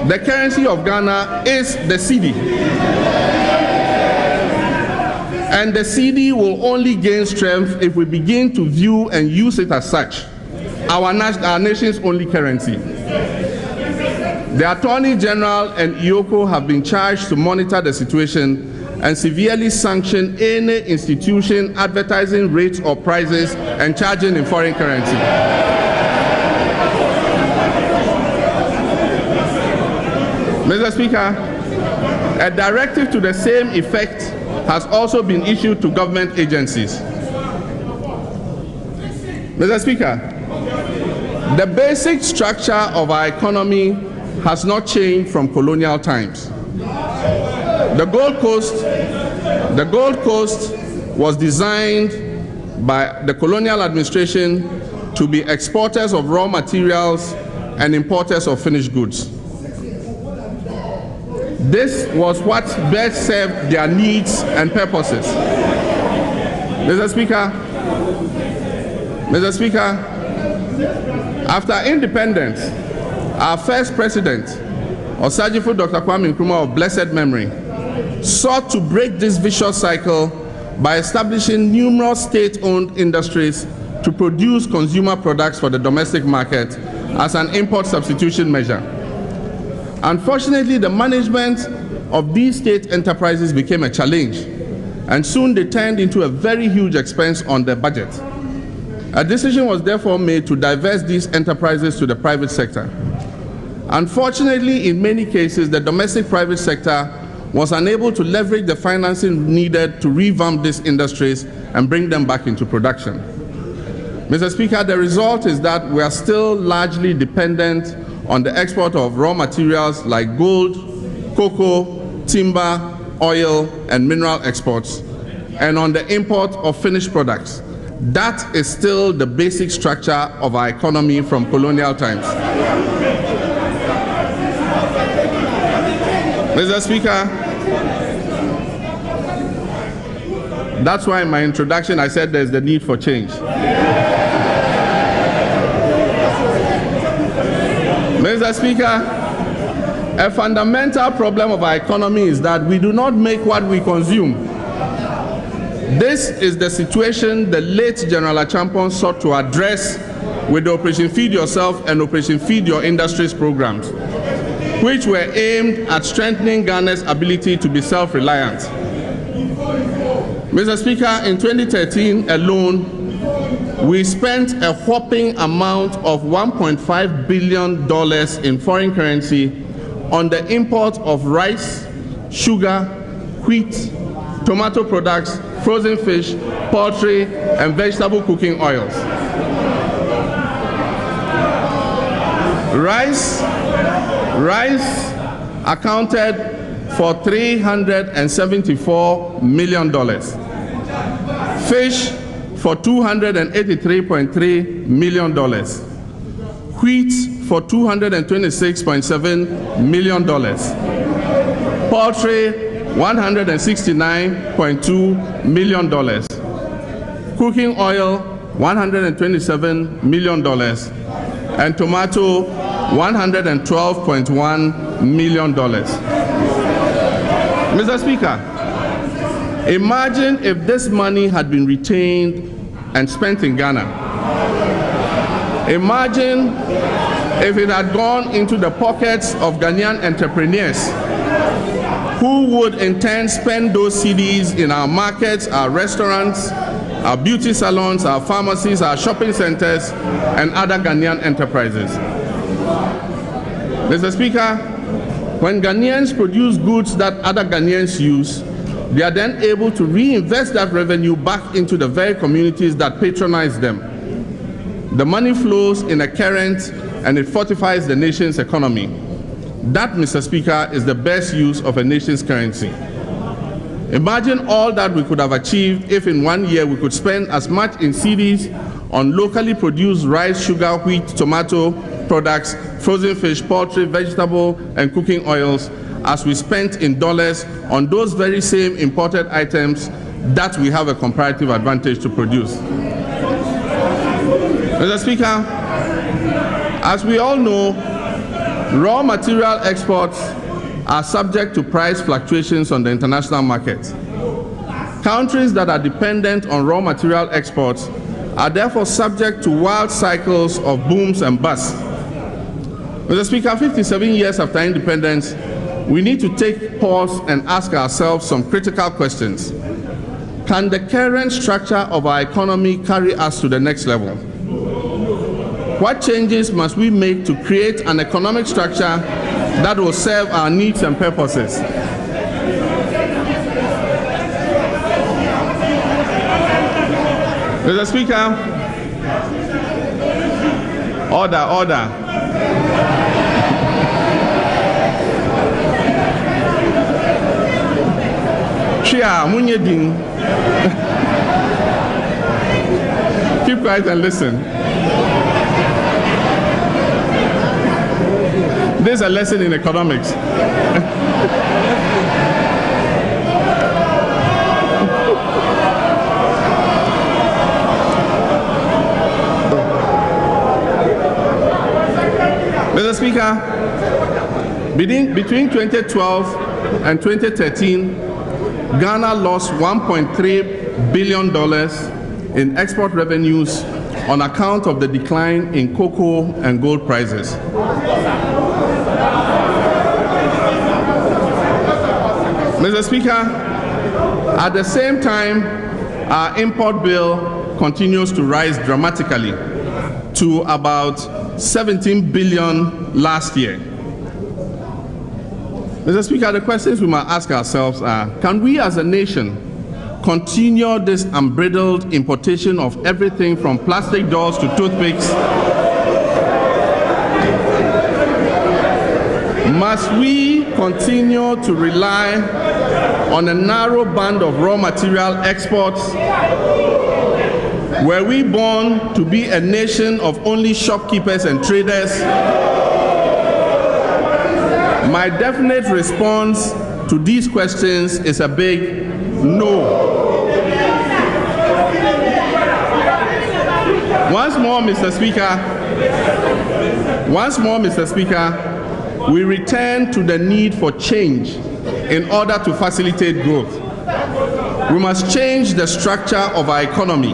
The currency of Ghana is the cedi. And the cedi will only gain strength if we begin to view and use it as such, our nation's only currency. The Attorney General and IOCO have been charged to monitor the situation and severely sanction any institution advertising rates or prices and charging in foreign currency. Mr. Speaker, a directive to the same effect has also been issued to government agencies. Mr. Speaker, the basic structure of our economy has not changed from colonial times. The Gold Coast was designed by the colonial administration to be exporters of raw materials and importers of finished goods. This was what best served their needs and purposes. Mr. Speaker, after independence, our first president, Osajifo Dr. Kwame Nkrumah of blessed memory, sought to break this vicious cycle by establishing numerous state-owned industries to produce consumer products for the domestic market as an import substitution measure. Unfortunately, the management of these state enterprises became a challenge, and soon they turned into a very huge expense on the budget. A decision was therefore made to divest these enterprises to the private sector. Unfortunately, in many cases, the domestic private sector was unable to leverage the financing needed to revamp these industries and bring them back into production. Mr. Speaker, the result is that we are still largely dependent on the export of raw materials like gold, cocoa, timber, oil, and mineral exports, and on the import of finished products. That is still the basic structure of our economy from colonial times. Mr. Speaker, that's why in my introduction I said there's the need for change. Mr. Speaker, a fundamental problem of our economy is that we do not make what we consume. This is the situation the late General Achampon sought to address with the Operation Feed Yourself and Operation Feed Your Industries programs, which were aimed at strengthening Ghana's ability to be self-reliant. Mr. Speaker, in 2013 alone, we spent a whopping amount of $1.5 billion in foreign currency on the import of rice, sugar, wheat, tomato products, frozen fish, poultry, and vegetable cooking oils. Rice accounted for $374 million. Fish for $283.3 million. Wheat for $226.7 million. Poultry, $169.2 million. Cooking oil, $127 million. And tomato, $112.1 million. Mr. Speaker, imagine if this money had been retained and spent in Ghana. Imagine if it had gone into the pockets of Ghanaian entrepreneurs who would in turn spend those cedis in our markets, our restaurants, our beauty salons, our pharmacies, our shopping centers, and other Ghanaian enterprises. Mr. Speaker, when Ghanaians produce goods that other Ghanaians use, they are then able to reinvest that revenue back into the very communities that patronize them. The money flows in a current and it fortifies the nation's economy. That, Mr. Speaker, is the best use of a nation's currency. Imagine all that we could have achieved if in 1 year we could spend as much in cedis on locally produced rice, sugar, wheat, tomato products, frozen fish, poultry, vegetable, and cooking oils as we spent in dollars on those very same imported items that we have a comparative advantage to produce. Mr. Speaker, as we all know, Raw material exports are subject to price fluctuations on the international market. Countries that are dependent on raw material exports are therefore subject to wild cycles of booms and busts. Mr. Speaker, 57 years after independence, we need to take pause and ask ourselves some critical questions. Can the current structure of our economy carry us to the next level? What changes must we make to create an economic structure that will serve our needs and purposes? Mr. Speaker, order. Chia, Munyedin. Keep quiet and listen. This is a lesson in economics. Mr. Speaker, between 2012 and 2013, Ghana lost $1.3 billion in export revenues on account of the decline in cocoa and gold prices. Mr. Speaker, at the same time, our import bill continues to rise dramatically to about 17 billion last year. Mr. Speaker, the questions we must ask ourselves are, can we as a nation continue this unbridled importation of everything from plastic dolls to toothpicks? Must we continue to rely on a narrow band of raw material exports? Were we born to be a nation of only shopkeepers and traders? My definite response to these questions is a big no. Once more, Mr. Speaker, we return to the need for change in order to facilitate growth. We must change the structure of our economy.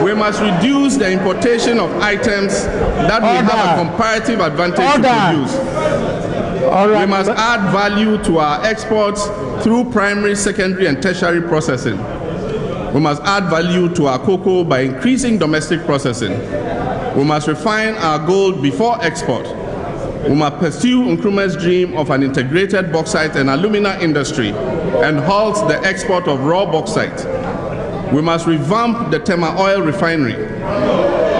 We must reduce the importation of items that we have a comparative advantage to produce. We must add value to our exports through primary, secondary, and tertiary processing. We must add value to our cocoa by increasing domestic processing. We must refine our gold before export. We must pursue Nkrumah's dream of an integrated bauxite and alumina industry and halt the export of raw bauxite. We must revamp the Tema oil refinery.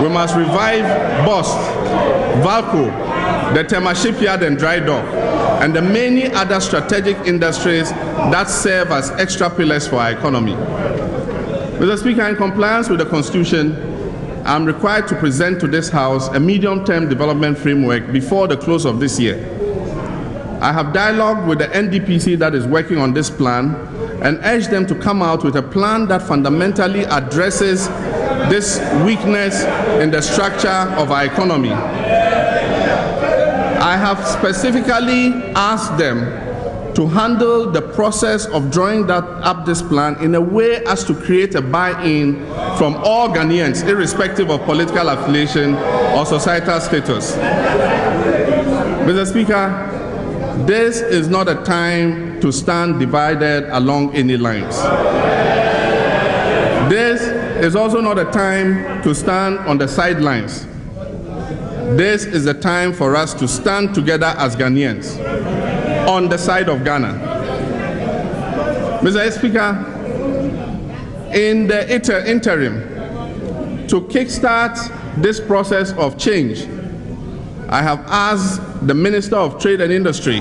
We must revive BOST, Valco, the Tema shipyard and dry dock, and the many other strategic industries that serve as extra pillars for our economy. Mr. Speaker, in compliance with the Constitution, I am required to present to this House a medium-term development framework before the close of this year. I have dialogued with the NDPC that is working on this plan and urge them to come out with a plan that fundamentally addresses this weakness in the structure of our economy. I have specifically asked them to handle the process of drawing this plan in a way as to create a buy-in from all Ghanaians, irrespective of political affiliation or societal status. Mr. Speaker, this is not a time to stand divided along any lines. This is also not a time to stand on the sidelines. This is a time for us to stand together as Ghanaians on the side of Ghana. Mr. Speaker, in the interim, to kickstart this process of change, I have asked the Minister of Trade and Industry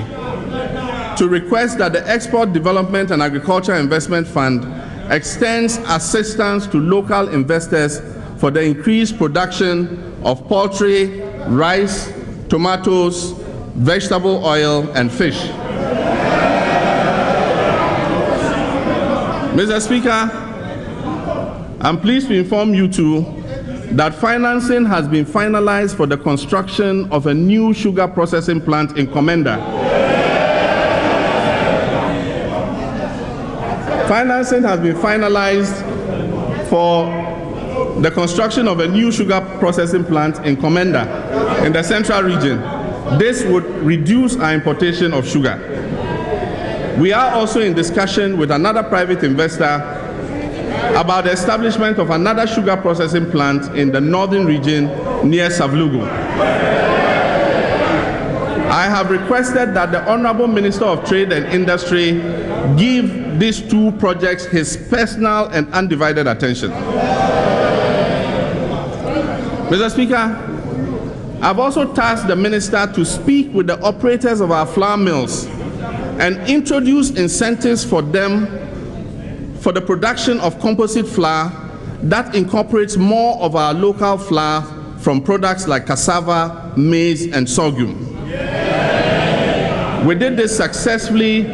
to request that the Export Development and Agriculture Investment Fund extends assistance to local investors for the increased production of poultry, rice, tomatoes, vegetable oil, and fish. Mr. Speaker, I'm pleased to inform you too that financing has been finalized for the construction of a new sugar processing plant in Komenda. Financing has been finalized for the construction of a new sugar processing plant in Komenda in the central region. This would reduce our importation of sugar. We are also in discussion with another private investor about the establishment of another sugar processing plant in the northern region near Savlugu. I have requested that the Honorable Minister of Trade and Industry give these two projects his personal and undivided attention. Mr. Speaker, I've also tasked the Minister to speak with the operators of our flour mills and introduce incentives for them for the production of composite flour that incorporates more of our local flour from products like cassava, maize, and sorghum. We did this successfully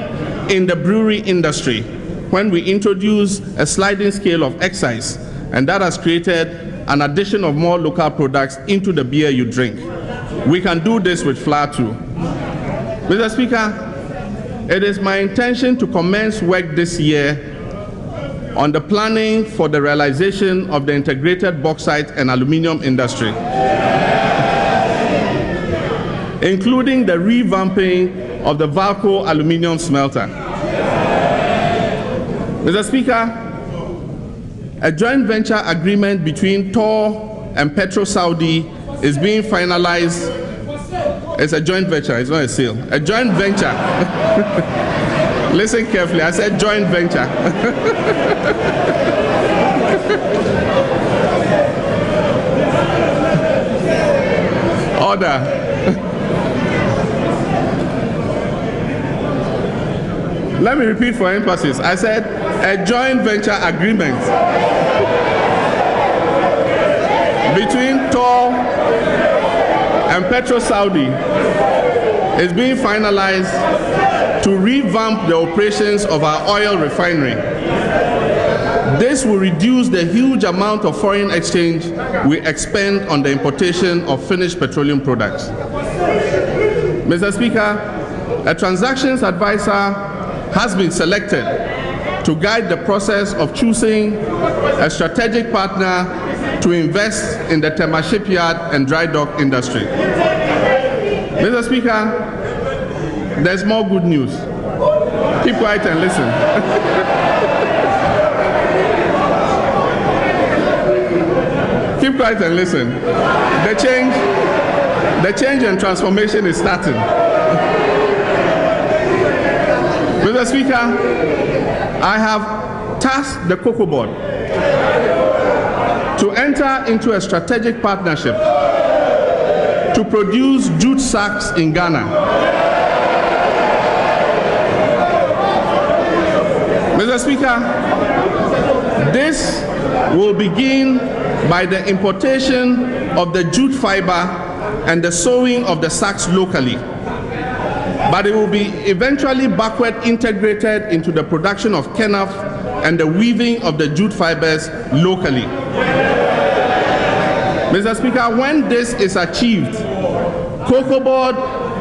in the brewery industry when we introduced a sliding scale of excise, and that has created an addition of more local products into the beer you drink. We can do this with flour too. Mr. Speaker, it is my intention to commence work this year on the planning for the realization of the integrated bauxite and aluminium industry, including the revamping of the Valco aluminium smelter. Mr. Speaker, a joint venture agreement between TOR and Petro Saudi is being finalized. It's a joint venture, it's not a sale. A joint venture. Listen carefully, I said joint venture. Order. Let me repeat for emphasis. I said a joint venture agreement between TOR and Petro Saudi is being finalized to revamp the operations of our oil refinery. This will reduce the huge amount of foreign exchange we expend on the importation of finished petroleum products. Mr. Speaker, a transactions advisor has been selected to guide the process of choosing a strategic partner to invest in the Tema shipyard and dry dock industry. Mr. Speaker, there's more good news. Keep quiet and listen. Keep quiet and listen. The change and transformation is starting. Mr. Speaker, I have tasked the Cocoa Board to enter into a strategic partnership to produce jute sacks in Ghana. Mr. Speaker, this will begin by the importation of the jute fiber and the sewing of the sacks locally, but it will be eventually backward integrated into the production of kenaf and the weaving of the jute fibers locally. Mr. Speaker, when this is achieved, Cocoa Board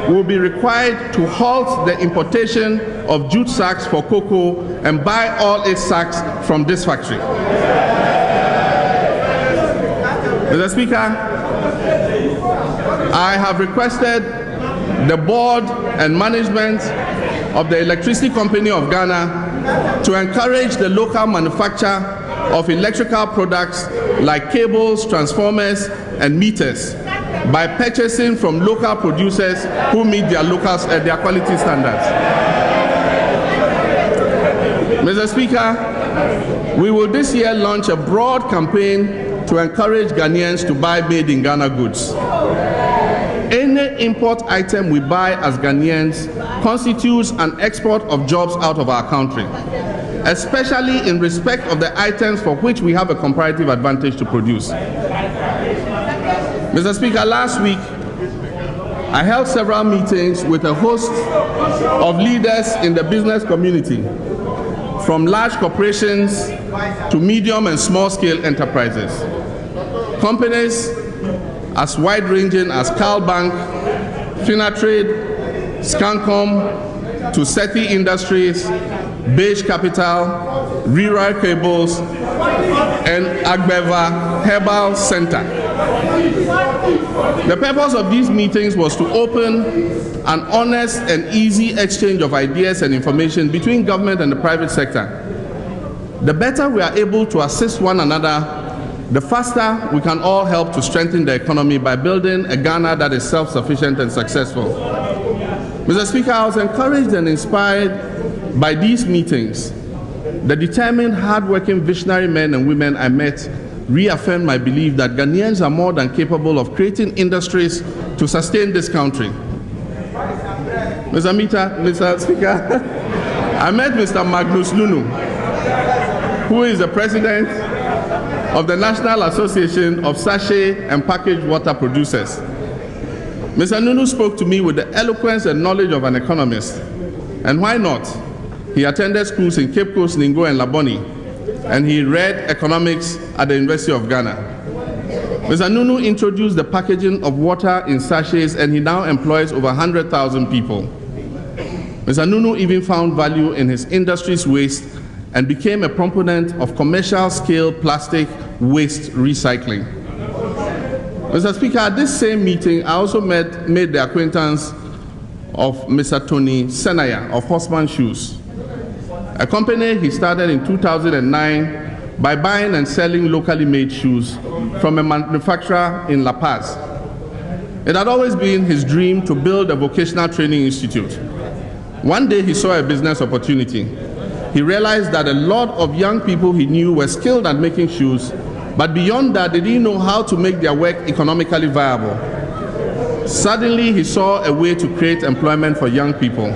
will be required to halt the importation of jute sacks for cocoa and buy all its sacks from this factory. Mr. Speaker, I have requested the board and management of the Electricity Company of Ghana to encourage the local manufacture of electrical products like cables, transformers, and meters by purchasing from local producers who meet their quality standards. Mr. Speaker, we will this year launch a broad campaign to encourage Ghanaians to buy made in Ghana goods. Any import item we buy as Ghanaians constitutes an export of jobs out of our country, especially in respect of the items for which we have a comparative advantage to produce. Mr. Speaker, last week I held several meetings with a host of leaders in the business community, from large corporations to medium and small-scale enterprises, Companies as wide-ranging as Carl Bank, Finatrade, Scancom, to SETI Industries, Beige Capital, Rural Cables, and Agbeva Herbal Center. The purpose of these meetings was to open an honest and easy exchange of ideas and information between government and the private sector. The better we are able to assist one another, the faster we can all help to strengthen the economy by building a Ghana that is self-sufficient and successful. Mr. Speaker, I was encouraged and inspired by these meetings. The determined, hard-working, visionary men and women I met reaffirmed my belief that Ghanaians are more than capable of creating industries to sustain this country. Mr. Speaker, I met Mr. Magnus Nunu, who is the president of the National Association of Sachet and Packaged Water Producers. Mr. Nunu spoke to me with the eloquence and knowledge of an economist. And why not? He attended schools in Cape Coast, Ningo, and Laboni, and he read economics at the University of Ghana. Mr. Nunu introduced the packaging of water in sachets, and he now employs over 100,000 people. Mr. Nunu even found value in his industry's waste and became a proponent of commercial-scale plastic waste recycling. Mr. Speaker, at this same meeting, I also made the acquaintance of Mr. Tony Senaya of Horseman Shoes, a company he started in 2009 by buying and selling locally made shoes from a manufacturer in La Paz. It had always been his dream to build a vocational training institute. One day he saw a business opportunity. He realized that a lot of young people he knew were skilled at making shoes, but beyond that, they didn't know how to make their work economically viable. Suddenly, he saw a way to create employment for young people.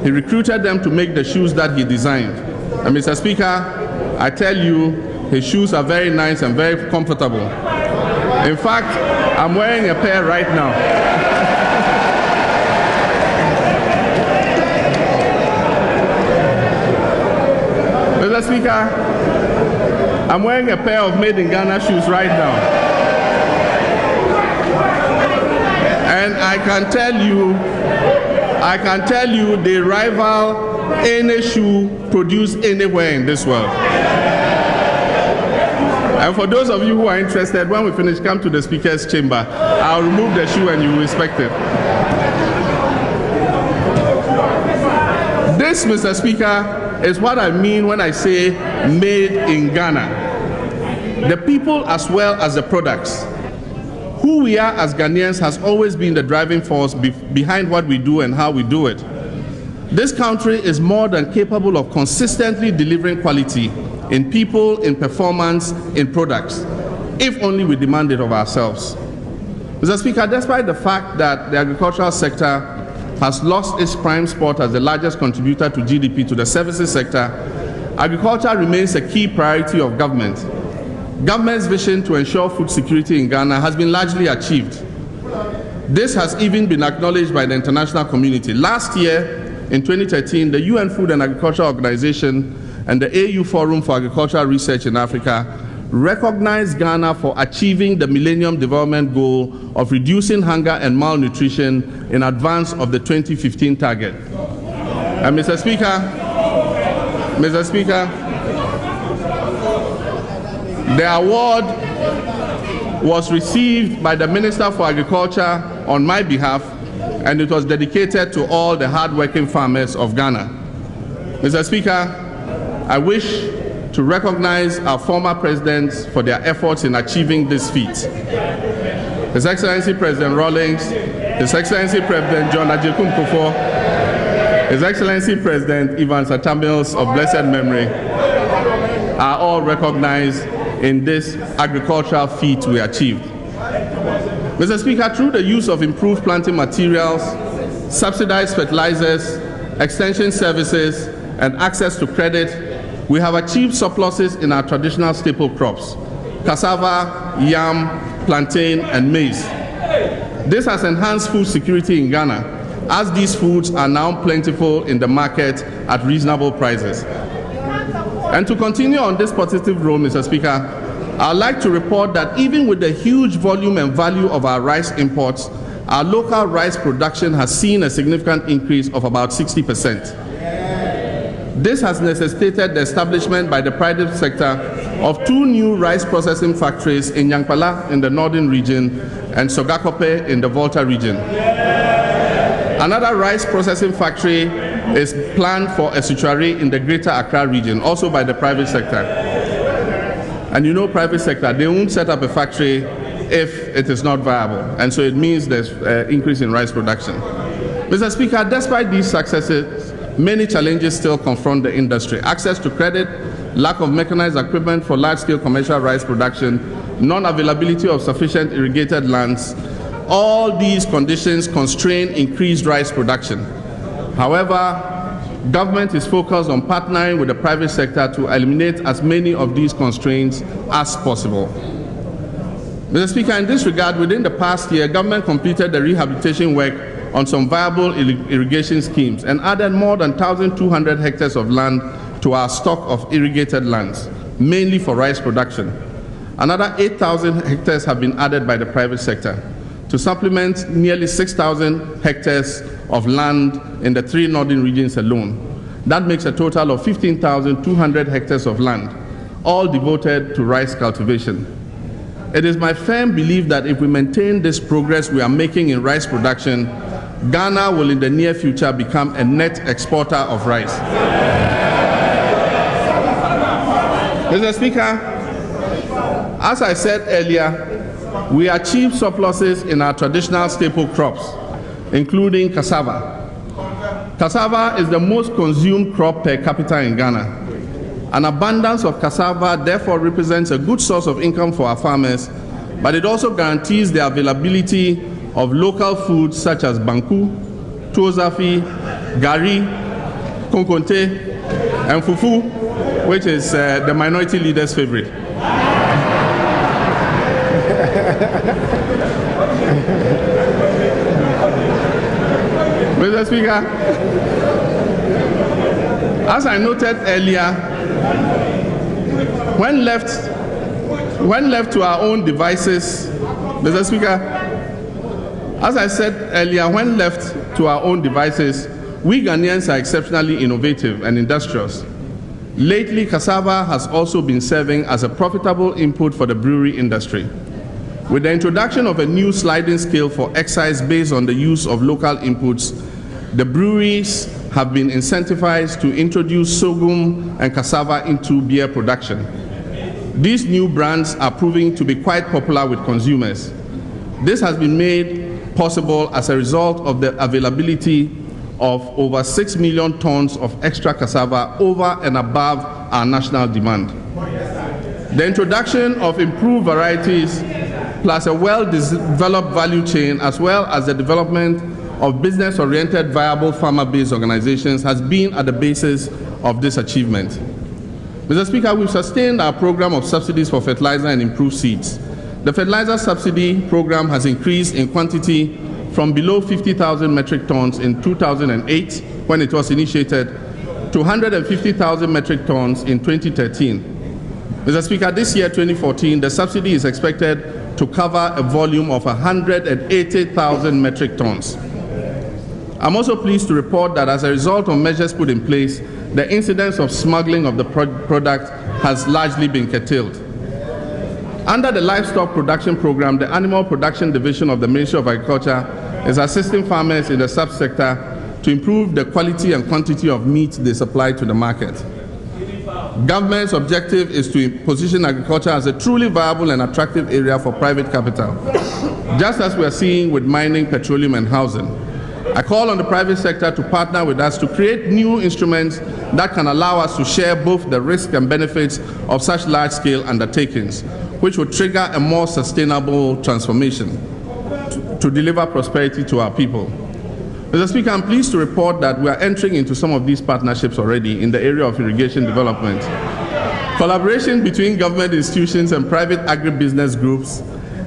He recruited them to make the shoes that he designed. And Mr. Speaker, I tell you, his shoes are very nice and very comfortable. In fact, I'm wearing a pair right now. Mr. Speaker, I'm wearing a pair of made in Ghana shoes right now. And I can tell you they rival any shoe produced anywhere in this world. And for those of you who are interested, when we finish, come to the Speaker's chamber. I'll remove the shoe and you will inspect it. This, Mr. Speaker, is what I mean when I say made in Ghana. The people as well as the products. Who we are as Ghanaians has always been the driving force behind what we do and how we do it. This country is more than capable of consistently delivering quality in people, in performance, in products, if only we demand it of ourselves. Mr. Speaker, despite the fact that the agricultural sector has lost its prime spot as the largest contributor to GDP to the services sector, agriculture remains a key priority of government. Government's vision to ensure food security in Ghana has been largely achieved. This has even been acknowledged by the international community. Last year, in 2013, the UN Food and Agriculture Organization and the AU Forum for Agricultural Research in Africa recognized Ghana for achieving the Millennium Development Goal of reducing hunger and malnutrition in advance of the 2015 target. And Mr. Speaker, the award was received by the Minister for Agriculture on my behalf, and it was dedicated to all the hard-working farmers of Ghana. Mr. Speaker, I wish to recognize our former presidents for their efforts in achieving this feat. His Excellency President Rawlings, His Excellency President John Ajekum Kufuor, His Excellency President Evans Atamils of blessed memory are all recognized in this agricultural feat we achieved. Mr. Speaker, through the use of improved planting materials, subsidized fertilizers, extension services, and access to credit, we have achieved surpluses in our traditional staple crops: cassava, yam, plantain, and maize. This has enhanced food security in Ghana, as these foods are now plentiful in the market at reasonable prices. And to continue on this positive road, Mr. Speaker, I'd like to report that even with the huge volume and value of our rice imports, our local rice production has seen a significant increase of about 60%. This has necessitated the establishment by the private sector of 2 new rice processing factories in Nyankpala in the northern region and Sogakope in the Volta region. Another rice processing factory is planned for Esuchari in the greater Accra region, also by the private sector. And you know, private sector, they won't set up a factory if it is not viable, and so it means there's an increase in rice production. Mr. Speaker, despite these successes, many challenges still confront the industry. Access to credit, lack of mechanized equipment for large-scale commercial rice production, non-availability of sufficient irrigated lands, all these conditions constrain increased rice production. However, government is focused on partnering with the private sector to eliminate as many of these constraints as possible. Mr. Speaker, in this regard, within the past year, government completed the rehabilitation work on some viable irrigation schemes and added more than 1,200 hectares of land to our stock of irrigated lands, mainly for rice production. Another 8,000 hectares have been added by the private sector to supplement nearly 6,000 hectares of land in the 3 northern regions alone. That makes a total of 15,200 hectares of land, all devoted to rice cultivation. It is my firm belief that if we maintain this progress we are making in rice production, Ghana will in the near future become a net exporter of rice. Mr. Speaker, as I said earlier, we achieved surpluses in our traditional staple crops, including cassava. Cassava is the most consumed crop per capita in Ghana. An abundance of cassava therefore represents a good source of income for our farmers, but it also guarantees the availability of local foods such as banku, tozafi, gari, konkonte, and fufu, which is the minority leader's favorite. Mr. Speaker, as I noted earlier, when left to our own devices, Mr. Speaker, as I said earlier, when left to our own devices, we Ghanaians are exceptionally innovative and industrious. Lately, cassava has also been serving as a profitable input for the brewery industry. With the introduction of a new sliding scale for excise based on the use of local inputs, the breweries have been incentivized to introduce sorghum and cassava into beer production. These new brands are proving to be quite popular with consumers. This has been made possible as a result of the availability of over 6 million tons of extra cassava over and above our national demand. The introduction of improved varieties plus a well-developed value chain as well as the development of business-oriented viable farmer-based organizations has been at the basis of this achievement. Mr. Speaker, we've sustained our program of subsidies for fertilizer and improved seeds. The fertilizer subsidy program has increased in quantity from below 50,000 metric tons in 2008, when it was initiated, to 150,000 metric tons in 2013. Mr. Speaker, this year, 2014, the subsidy is expected to cover a volume of 180,000 metric tons. I'm also pleased to report that as a result of measures put in place, the incidence of smuggling of the product has largely been curtailed. Under the Livestock Production Program, the Animal Production Division of the Ministry of Agriculture is assisting farmers in the subsector to improve the quality and quantity of meat they supply to the market. Government's objective is to position agriculture as a truly viable and attractive area for private capital, just as we are seeing with mining, petroleum, and housing. I call on the private sector to partner with us to create new instruments that can allow us to share both the risk and benefits of such large-scale undertakings, which will trigger a more sustainable transformation to deliver prosperity to our people. Mr. Speaker, I'm pleased to report that we are entering into some of these partnerships already in the area of irrigation development. Collaboration between government institutions and private agribusiness groups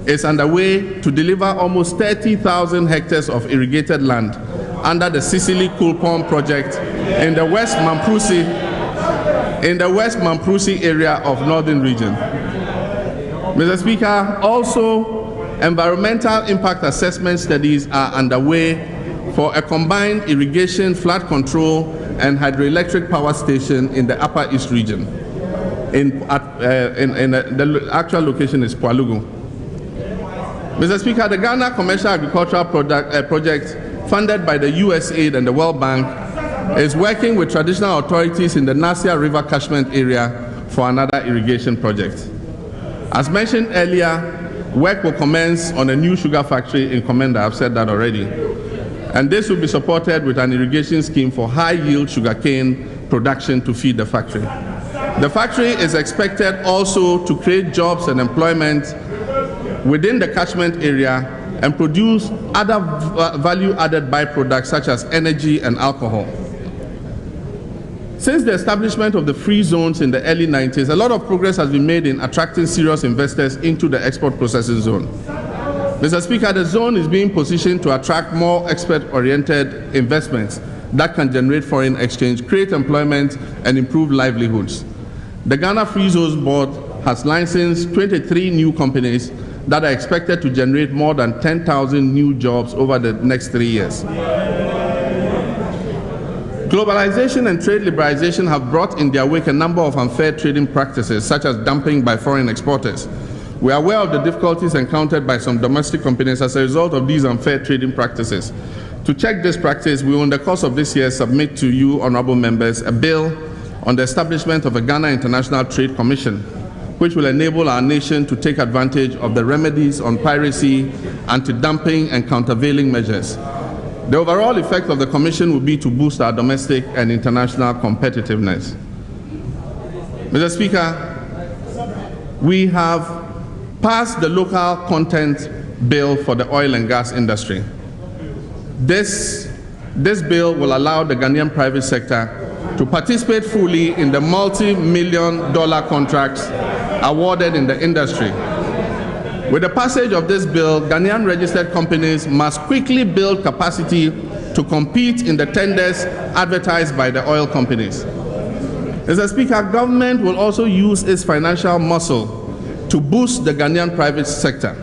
is underway to deliver almost 30,000 hectares of irrigated land under the Sicily Cool Pond project in the West Mamprusi area of Northern Region. Mr. Speaker, also environmental impact assessment studies are underway for a combined irrigation, flood control, and hydroelectric power station in the Upper East region. The actual location is Pualugu. Mr. Speaker, the Ghana Commercial Agricultural Project, funded by the USAID and the World Bank, is working with traditional authorities in the Nasia River catchment area for another irrigation project. As mentioned earlier, work will commence on a new sugar factory in Komenda. I've said that already. And this will be supported with an irrigation scheme for high-yield sugarcane production to feed the factory. The factory is expected also to create jobs and employment within the catchment area and produce other value-added byproducts such as energy and alcohol. Since the establishment of the free zones in the early 90s, a lot of progress has been made in attracting serious investors into the export processing zone. Mr. Speaker, the zone is being positioned to attract more export-oriented investments that can generate foreign exchange, create employment, and improve livelihoods. The Ghana Free Zones Board has licensed 23 new companies that are expected to generate more than 10,000 new jobs over the next 3 years. Globalization and trade liberalization have brought in their wake a number of unfair trading practices, such as dumping by foreign exporters. We are aware of the difficulties encountered by some domestic companies as a result of these unfair trading practices. To check this practice, we will in the course of this year submit to you, honorable members, a bill on the establishment of a Ghana International Trade Commission, which will enable our nation to take advantage of the remedies on piracy, anti-dumping, and countervailing measures. The overall effect of the Commission will be to boost our domestic and international competitiveness. Mr. Speaker, we have passed the local content bill for the oil and gas industry. This bill will allow the Ghanaian private sector to participate fully in the multi-million-dollar contracts awarded in the industry. With the passage of this bill, Ghanaian registered companies must quickly build capacity to compete in the tenders advertised by the oil companies. Mr. Speaker, government will also use its financial muscle to boost the Ghanaian private sector.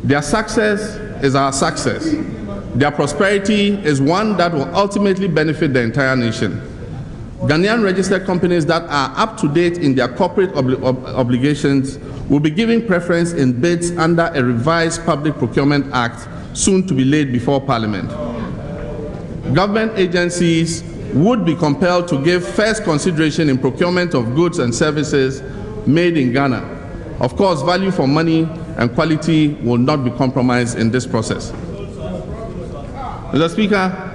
Their success is our success. Their prosperity is one that will ultimately benefit the entire nation. Ghanaian registered companies that are up to date in their corporate obligations will be given preference in bids under a revised Public Procurement Act soon to be laid before Parliament. Government agencies would be compelled to give first consideration in procurement of goods and services made in Ghana. Of course, value for money and quality will not be compromised in this process. Mr. Speaker,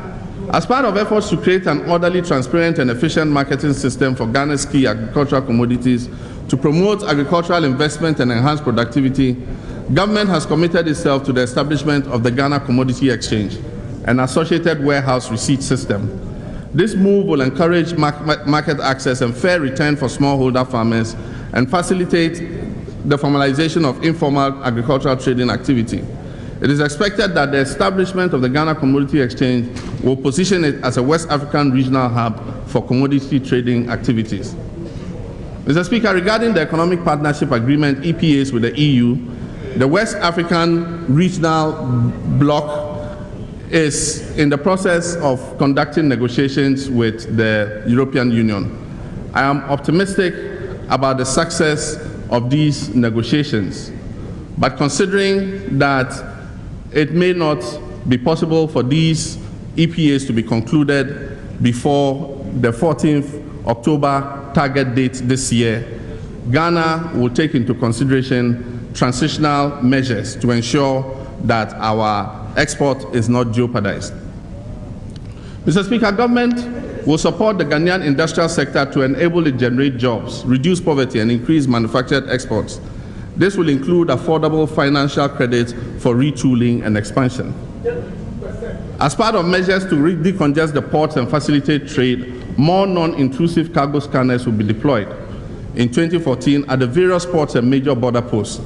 as part of efforts to create an orderly, transparent, and efficient marketing system for Ghana's key agricultural commodities to promote agricultural investment and enhance productivity, government has committed itself to the establishment of the Ghana Commodity Exchange, an associated warehouse receipt system. This move will encourage market access and fair return for smallholder farmers and facilitate the formalization of informal agricultural trading activity. It is expected that the establishment of the Ghana Commodity Exchange will position it as a West African regional hub for commodity trading activities. Mr. Speaker, regarding the Economic Partnership Agreement, EPAs, with the EU, the West African Regional Bloc is in the process of conducting negotiations with the European Union. I am optimistic about the success of these negotiations, but considering that it may not be possible for these EPAs to be concluded before the 14th October target date this year, Ghana will take into consideration transitional measures to ensure that our export is not jeopardized. Mr. Speaker, government will support the Ghanaian industrial sector to enable it generate jobs, reduce poverty, and increase manufactured exports. This will include affordable financial credit for retooling and expansion. As part of measures to decongest the ports and facilitate trade, more non-intrusive cargo scanners will be deployed in 2014 at the various ports and major border posts.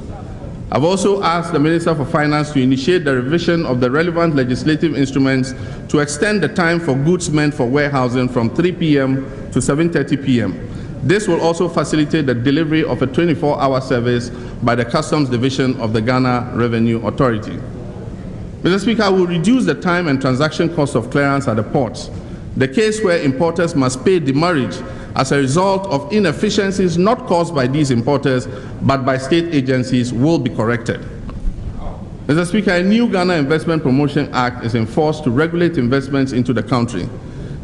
I've also asked the Minister for Finance to initiate the revision of the relevant legislative instruments to extend the time for goods meant for warehousing from 3 p.m. to 7:30 p.m. This will also facilitate the delivery of a 24-hour service by the Customs Division of the Ghana Revenue Authority. Mr. Speaker, will reduce the time and transaction cost of clearance at the ports. The case where importers must pay demurrage as a result of inefficiencies not caused by these importers but by state agencies will be corrected. Mr. Speaker, a new Ghana Investment Promotion Act is enforced to regulate investments into the country.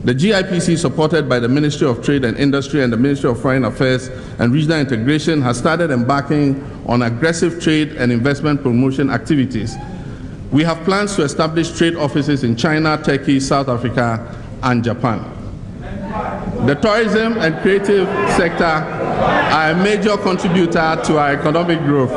The GIPC, supported by the Ministry of Trade and Industry and the Ministry of Foreign Affairs and Regional Integration, has started embarking on aggressive trade and investment promotion activities. We have plans to establish trade offices in China, Turkey, South Africa, and Japan. The tourism and creative sector are a major contributor to our economic growth.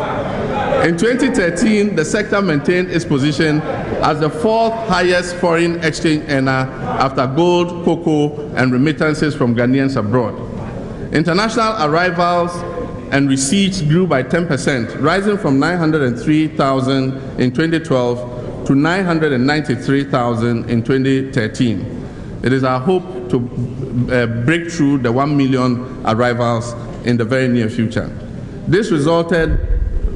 In 2013, the sector maintained its position as the fourth highest foreign exchange earner after gold, cocoa, and remittances from Ghanaians abroad. International arrivals and receipts grew by 10%, rising from 903,000 in 2012 to 993,000 in 2013. It is our hope to break through the 1 million arrivals in the very near future. This resulted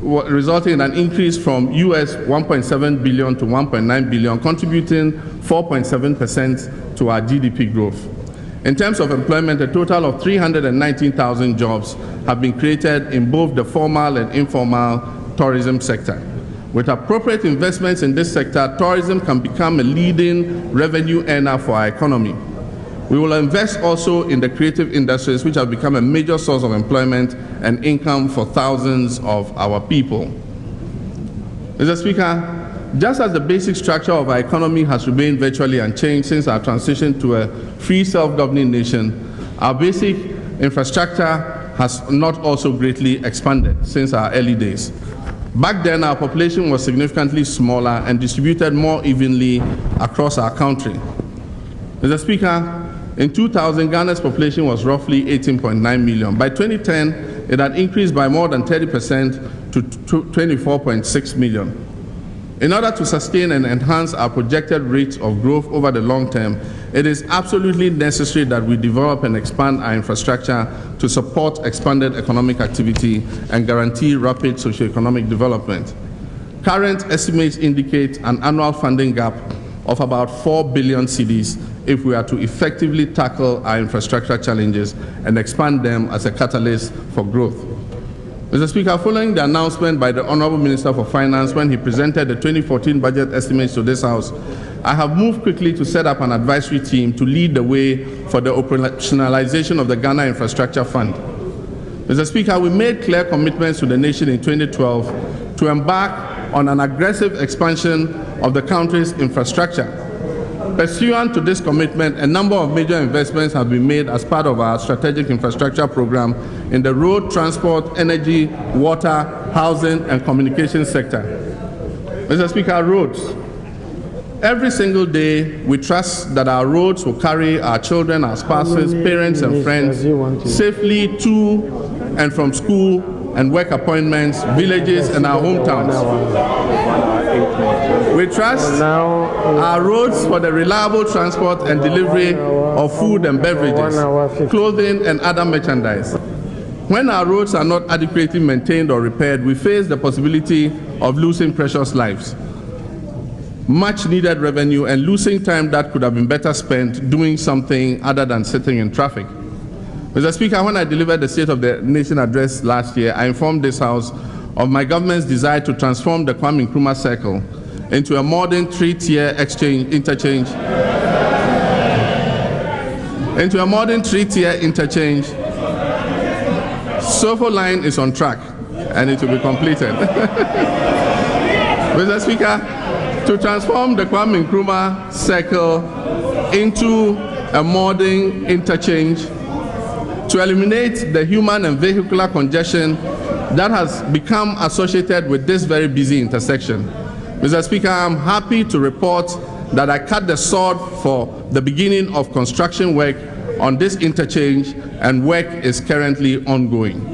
in an increase from US 1.7 billion to 1.9 billion, contributing 4.7% to our GDP growth. In terms of employment, a total of 319,000 jobs have been created in both the formal and informal tourism sector. With appropriate investments in this sector, tourism can become a leading revenue earner for our economy. We will invest also in the creative industries, which have become a major source of employment and income for thousands of our people. Mr. Speaker, just as the basic structure of our economy has remained virtually unchanged since our transition to a free self-governing nation, our basic infrastructure has not also greatly expanded since our early days. Back then, our population was significantly smaller and distributed more evenly across our country. Mr. Speaker, in 2000, Ghana's population was roughly 18.9 million. By 2010, it had increased by more than 30% to 24.6 million. In order to sustain and enhance our projected rates of growth over the long term, it is absolutely necessary that we develop and expand our infrastructure to support expanded economic activity and guarantee rapid socioeconomic development. Current estimates indicate an annual funding gap of about 4 billion cedis if we are to effectively tackle our infrastructure challenges and expand them as a catalyst for growth. Mr. Speaker, following the announcement by the Honorable Minister for Finance when he presented the 2014 budget estimates to this House, I have moved quickly to set up an advisory team to lead the way for the operationalization of the Ghana Infrastructure Fund. Mr. Speaker, we made clear commitments to the nation in 2012 to embark on an aggressive expansion of the country's infrastructure. Pursuant to this commitment, a number of major investments have been made as part of our strategic infrastructure program in the road, transport, energy, water, housing, and communication sector. Mr. Speaker, roads. Every single day, we trust that our roads will carry our children, our spouses, parents, and friends safely to and from school and work appointments, villages, and our hometowns. We trust our roads for the reliable transport and delivery of food and beverages, clothing, and other merchandise. When our roads are not adequately maintained or repaired, we face the possibility of losing precious lives, much needed revenue, and losing time that could have been better spent doing something other than sitting in traffic. Mr. Speaker, when I delivered the State of the Nation address last year, I informed this House of my government's desire to transform the Kwame Nkrumah Circle into a modern three-tier interchange. SOFO line is on track and it will be completed. Mr. Speaker, to transform the Kwame Nkrumah Circle into a modern interchange, to eliminate the human and vehicular congestion that has become associated with this very busy intersection. Mr. Speaker, I'm happy to report that I cut the sword for the beginning of construction work on this interchange, and work is currently ongoing.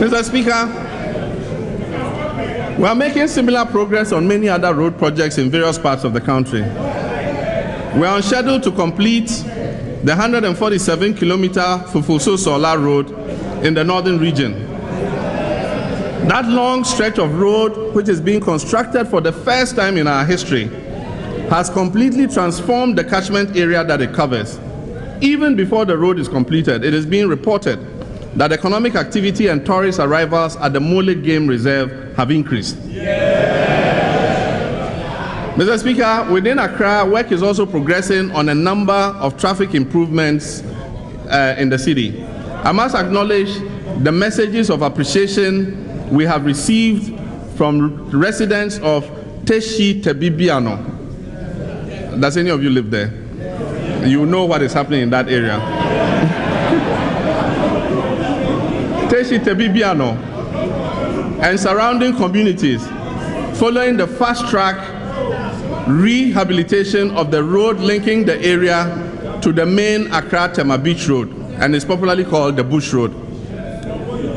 Mr. Speaker, we are making similar progress on many other road projects in various parts of the country. We are on schedule to complete the 147-kilometer Fufuso-Sola Road in the northern region. That long stretch of road, which is being constructed for the first time in our history, has completely transformed the catchment area that it covers. Even before the road is completed, it is being reported that economic activity and tourist arrivals at the Mole Game Reserve have increased. Mr. Speaker, within Accra, work is also progressing on a number of traffic improvements in the city. I must acknowledge the messages of appreciation we have received from residents of Teshi Tebibiano. Does any of you live there? You know what is happening in that area. Teshi Tebibiano and surrounding communities following the fast-track rehabilitation of the road linking the area to the main Accra-Tema Beach Road, and is popularly called the Bush Road.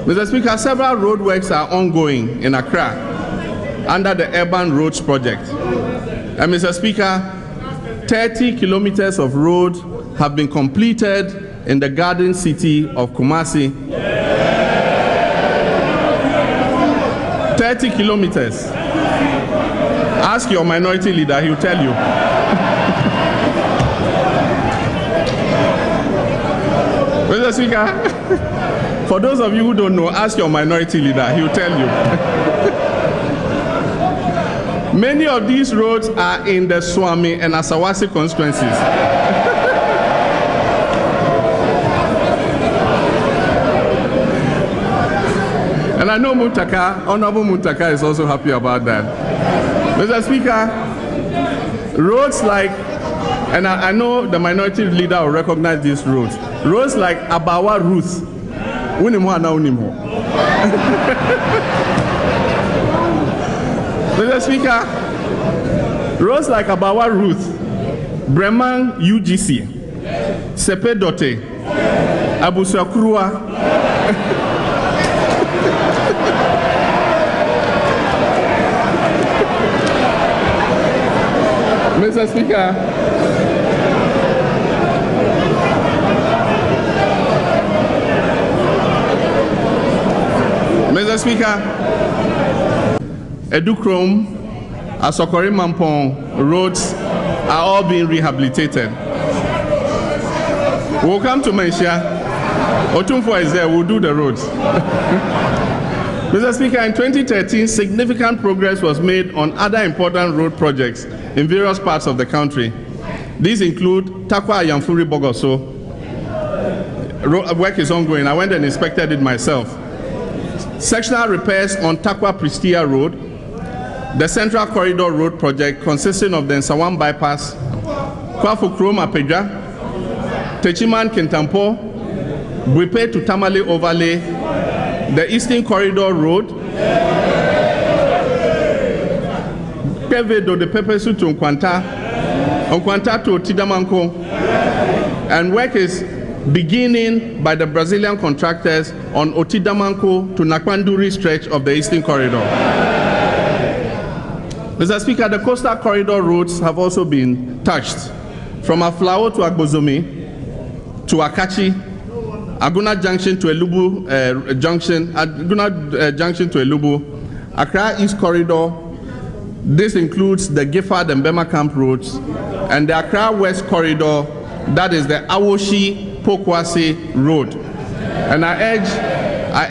Mr. Speaker, several road works are ongoing in Accra under the Urban Roads Project. And Mr. Speaker, 30 kilometers of road have been completed in the Garden City of Kumasi. 30 kilometers. Ask your minority leader, he will tell you. Mr. Speaker, for those of you who don't know, ask your minority leader, he will tell you. Many of these roads are in the Swami and Asawasi constituencies. And I know Muntaka, Honorable Muntaka is also happy about that. Mr. Speaker, roads like, and I know the minority leader will recognize these roads, roads like Abawa Ruth, Mr. Speaker, roads like Abawa Ruth, Breman UGC, Sepedote, Abusakrua, Mr. Speaker, Mr. Speaker, Edukrom, Asokori Mampong roads are all being rehabilitated. We'll come to Malaysia. Otumfo is there, we'll do the roads. Mr. Speaker, in 2013, significant progress was made on other important road projects in various parts of the country. These include Takwa Ayamfuri Bogoso. Work is ongoing. I went and inspected it myself. Sectional repairs on Takwa Pristia Road, the Central Corridor Road project consisting of the Nsawam Bypass, Kwafu Krom Apeja, Techiman Kintampo, Buipe to Tamale Overlay, the Eastern Corridor Road, Pevedo de Pepesu to Nkwanta to Tidamanko, and work is beginning by the Brazilian contractors on Otidamanko to Nakwanduri stretch of the Eastern Corridor. Mr. Speaker, the coastal corridor roads have also been touched, from Aflao to Agbozomi, to Akachi, Aguna Junction to Elubu Junction to Elubu, Accra East Corridor. This includes the Gifford and Bema Camp roads, and the Accra West Corridor, that is the Awoshi Pokwase Road. And I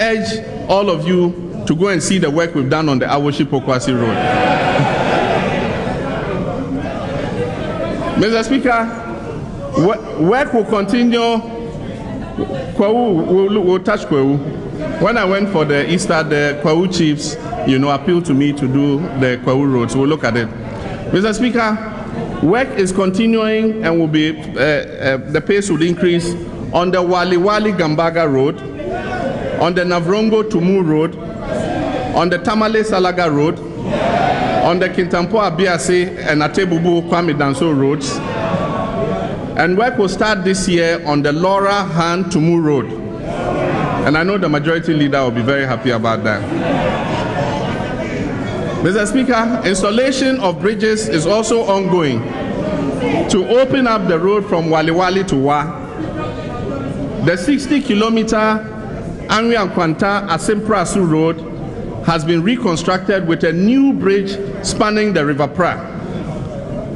urge all of you to go and see the work we've done on the Awoshi Pokwase Road. Mr. Speaker, work will continue. We'll touch Kwawu. When I went for the Easter, the Kwawu chiefs, appealed to me to do the Kwawu roads. We'll look at it. Mr. Speaker, work is continuing and will be, the pace will increase on the Wali Gambaga Road, on the Navrongo Tumu Road, on the Tamale Salaga Road, on the Kintampo Abiase and Atebubu Kwame Danso roads. And work will start this year on the Laura Han Tumu Road. And I know the majority leader will be very happy about that. Mr. Speaker, installation of bridges is also ongoing to open up the road from Waliwali to Wa. The 60-kilometer Anwi-Ankwanta-Asimprasu Road has been reconstructed with a new bridge spanning the River Pra.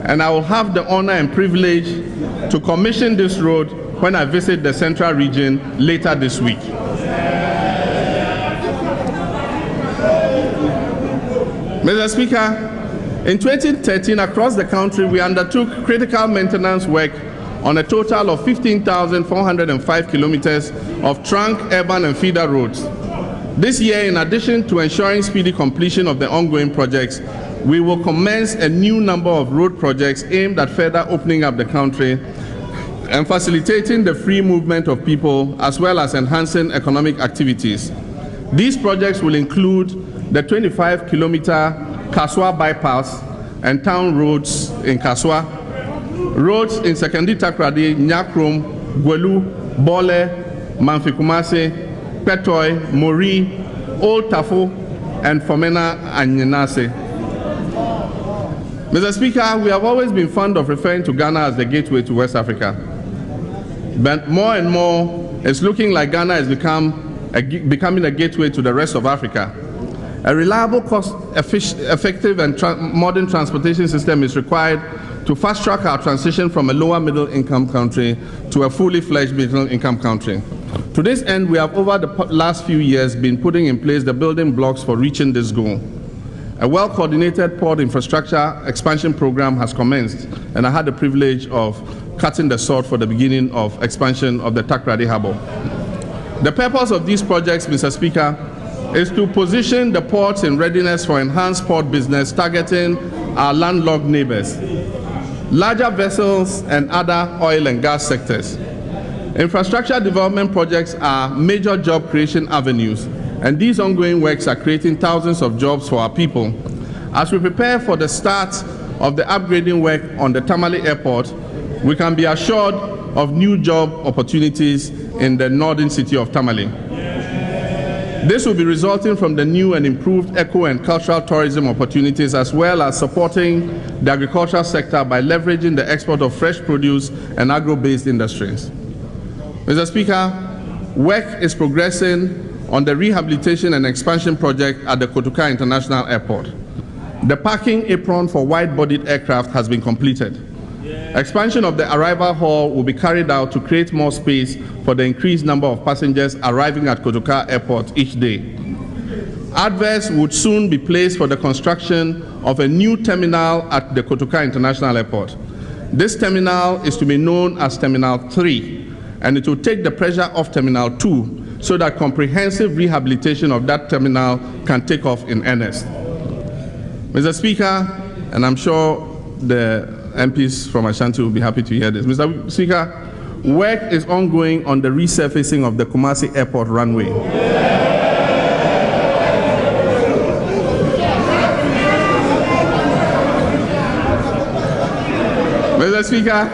And I will have the honor and privilege to commission this road when I visit the Central Region later this week. Mr. Speaker, in 2013, across the country, we undertook critical maintenance work on a total of 15,405 kilometers of trunk, urban, and feeder roads. This year, in addition to ensuring speedy completion of the ongoing projects, we will commence a new number of road projects aimed at further opening up the country and facilitating the free movement of people, as well as enhancing economic activities. These projects will include the 25-kilometer Kaswa bypass and town roads in Kaswa, roads in Sekendi Takrady, Nyakrom, Gwelu, Bole, Manfikumase, Petoy, Mori, Old Tafo, and Fomena and Nyenase. Mr. Speaker, we have always been fond of referring to Ghana as the gateway to West Africa. But more and more, it's looking like Ghana has becoming a gateway to the rest of Africa. A reliable, cost-effective, and modern transportation system is required to fast-track our transition from a lower middle-income country to a fully fledged middle-income country. To this end, we have over the last few years been putting in place the building blocks for reaching this goal. A well-coordinated port infrastructure expansion program has commenced, and I had the privilege of cutting the sod for the beginning of expansion of the Takrady Harbour. The purpose of these projects, Mr. Speaker, is to position the ports in readiness for enhanced port business targeting our landlocked neighbors, larger vessels, and other oil and gas sectors. Infrastructure development projects are major job creation avenues, and these ongoing works are creating thousands of jobs for our people. As we prepare for the start of the upgrading work on the Tamale Airport, we can be assured of new job opportunities in the northern city of Tamale. This will be resulting from the new and improved eco and cultural tourism opportunities, as well as supporting the agricultural sector by leveraging the export of fresh produce and agro-based industries. Mr. Speaker, work is progressing on the rehabilitation and expansion project at the Kotoka International Airport. The parking apron for wide-bodied aircraft has been completed. Expansion of the arrival hall will be carried out to create more space for the increased number of passengers arriving at Kotoka Airport each day. Adverts would soon be placed for the construction of a new terminal at the Kotoka International Airport. This terminal is to be known as Terminal 3, and it will take the pressure off Terminal 2 so that comprehensive rehabilitation of that terminal can take off in earnest. Mr. Speaker, and I'm sure the MPs from Ashanti will be happy to hear this. Mr. Speaker, work is ongoing on the resurfacing of the Kumasi Airport runway. Mr. Speaker,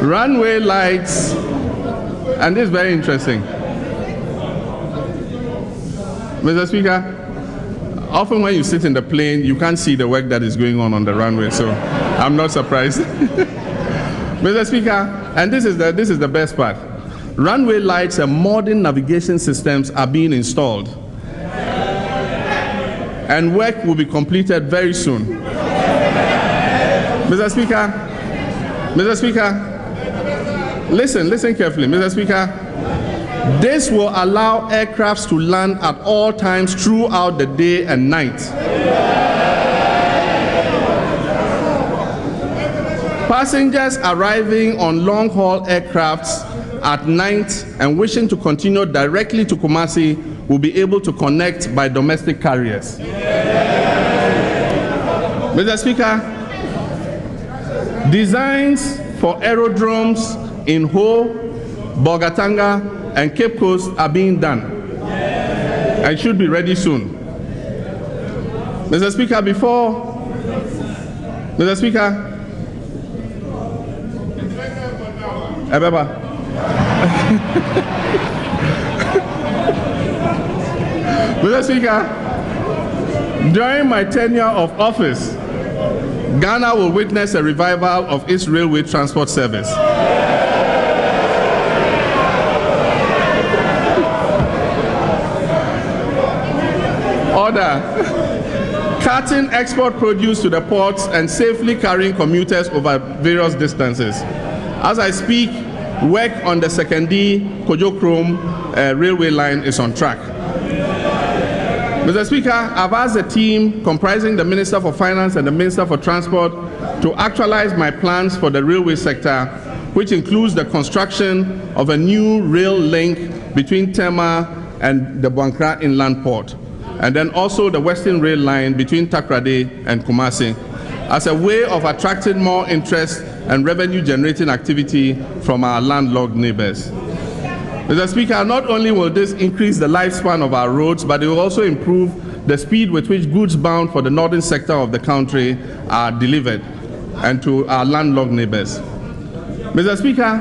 runway lights, and this is very interesting. Mr. Speaker, often when you sit in the plane, you can't see the work that is going on the runway, so I'm not surprised. Mr. Speaker, and this is the best part. Runway lights and modern navigation systems are being installed, and work will be completed very soon. Mr. Speaker, listen carefully. Mr. Speaker, this will allow aircrafts to land at all times throughout the day and night. Passengers arriving on long-haul aircrafts at night and wishing to continue directly to Kumasi will be able to connect by domestic carriers. Mr. Speaker, designs for aerodromes in Ho, Bolgatanga, and Cape Coast are being done and should be ready soon. Mr. Speaker, Mr. Speaker, Mr. Speaker, during my tenure of office, Ghana will witness a revival of its railway transport service. Order. Carting export produce to the ports and safely carrying commuters over various distances. As I speak, work on the Sekondi Kojo-Krom railway line is on track. Mr. Speaker, I've asked the team comprising the Minister for Finance and the Minister for Transport to actualize my plans for the railway sector, which includes the construction of a new rail link between Tema and the Buankra Inland Port, and then also the Western Rail Line between Takoradi and Kumasi, as a way of attracting more interest and revenue-generating activity from our landlocked neighbors. Mr. Speaker, not only will this increase the lifespan of our roads, but it will also improve the speed with which goods bound for the northern sector of the country are delivered and to our landlocked neighbors. Mr. Speaker,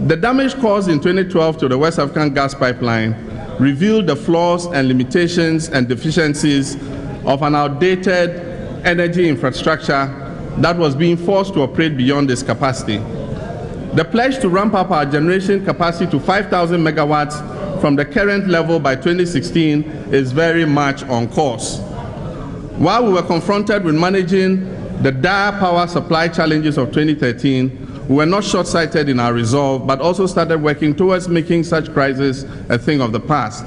the damage caused in 2012 to the West African gas pipeline revealed the flaws and limitations and deficiencies of an outdated energy infrastructure that was being forced to operate beyond its capacity. The pledge to ramp up our generation capacity to 5,000 megawatts from the current level by 2016 is very much on course. While we were confronted with managing the dire power supply challenges of 2013, we were not short-sighted in our resolve, but also started working towards making such crises a thing of the past.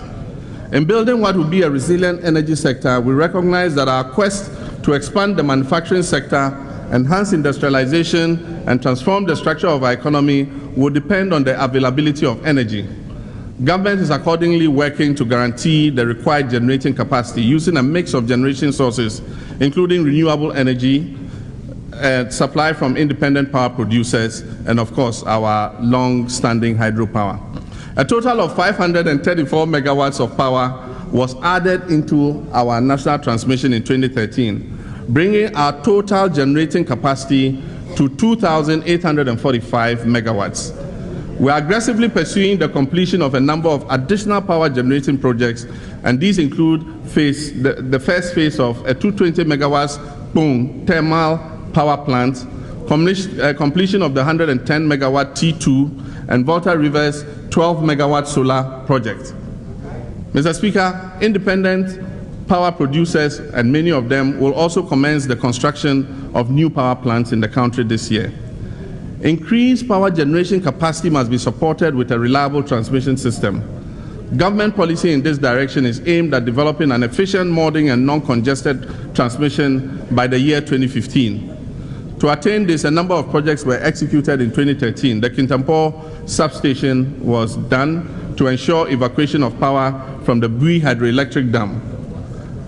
In building what will be a resilient energy sector, we recognize that our quest to expand the manufacturing sector, enhance industrialization, and transform the structure of our economy will depend on the availability of energy. Government is accordingly working to guarantee the required generating capacity using a mix of generation sources, including renewable energy, supply from independent power producers, and of course our long-standing hydropower. A total of 534 megawatts of power was added into our national transmission in 2013, bringing our total generating capacity to 2,845 megawatts. We are aggressively pursuing the completion of a number of additional power generating projects, and these include the first phase of a 220 megawatts Pung thermal power plant, completion of the 110 megawatt T2 and Volta River's 12 megawatt solar project. Mr. Speaker, independent power producers, and many of them, will also commence the construction of new power plants in the country this year. Increased power generation capacity must be supported with a reliable transmission system. Government policy in this direction is aimed at developing an efficient, modern, and non-congested transmission by the year 2015. To attain this, a number of projects were executed in 2013. The Kintampo substation was done to ensure evacuation of power from the Bui hydroelectric dam,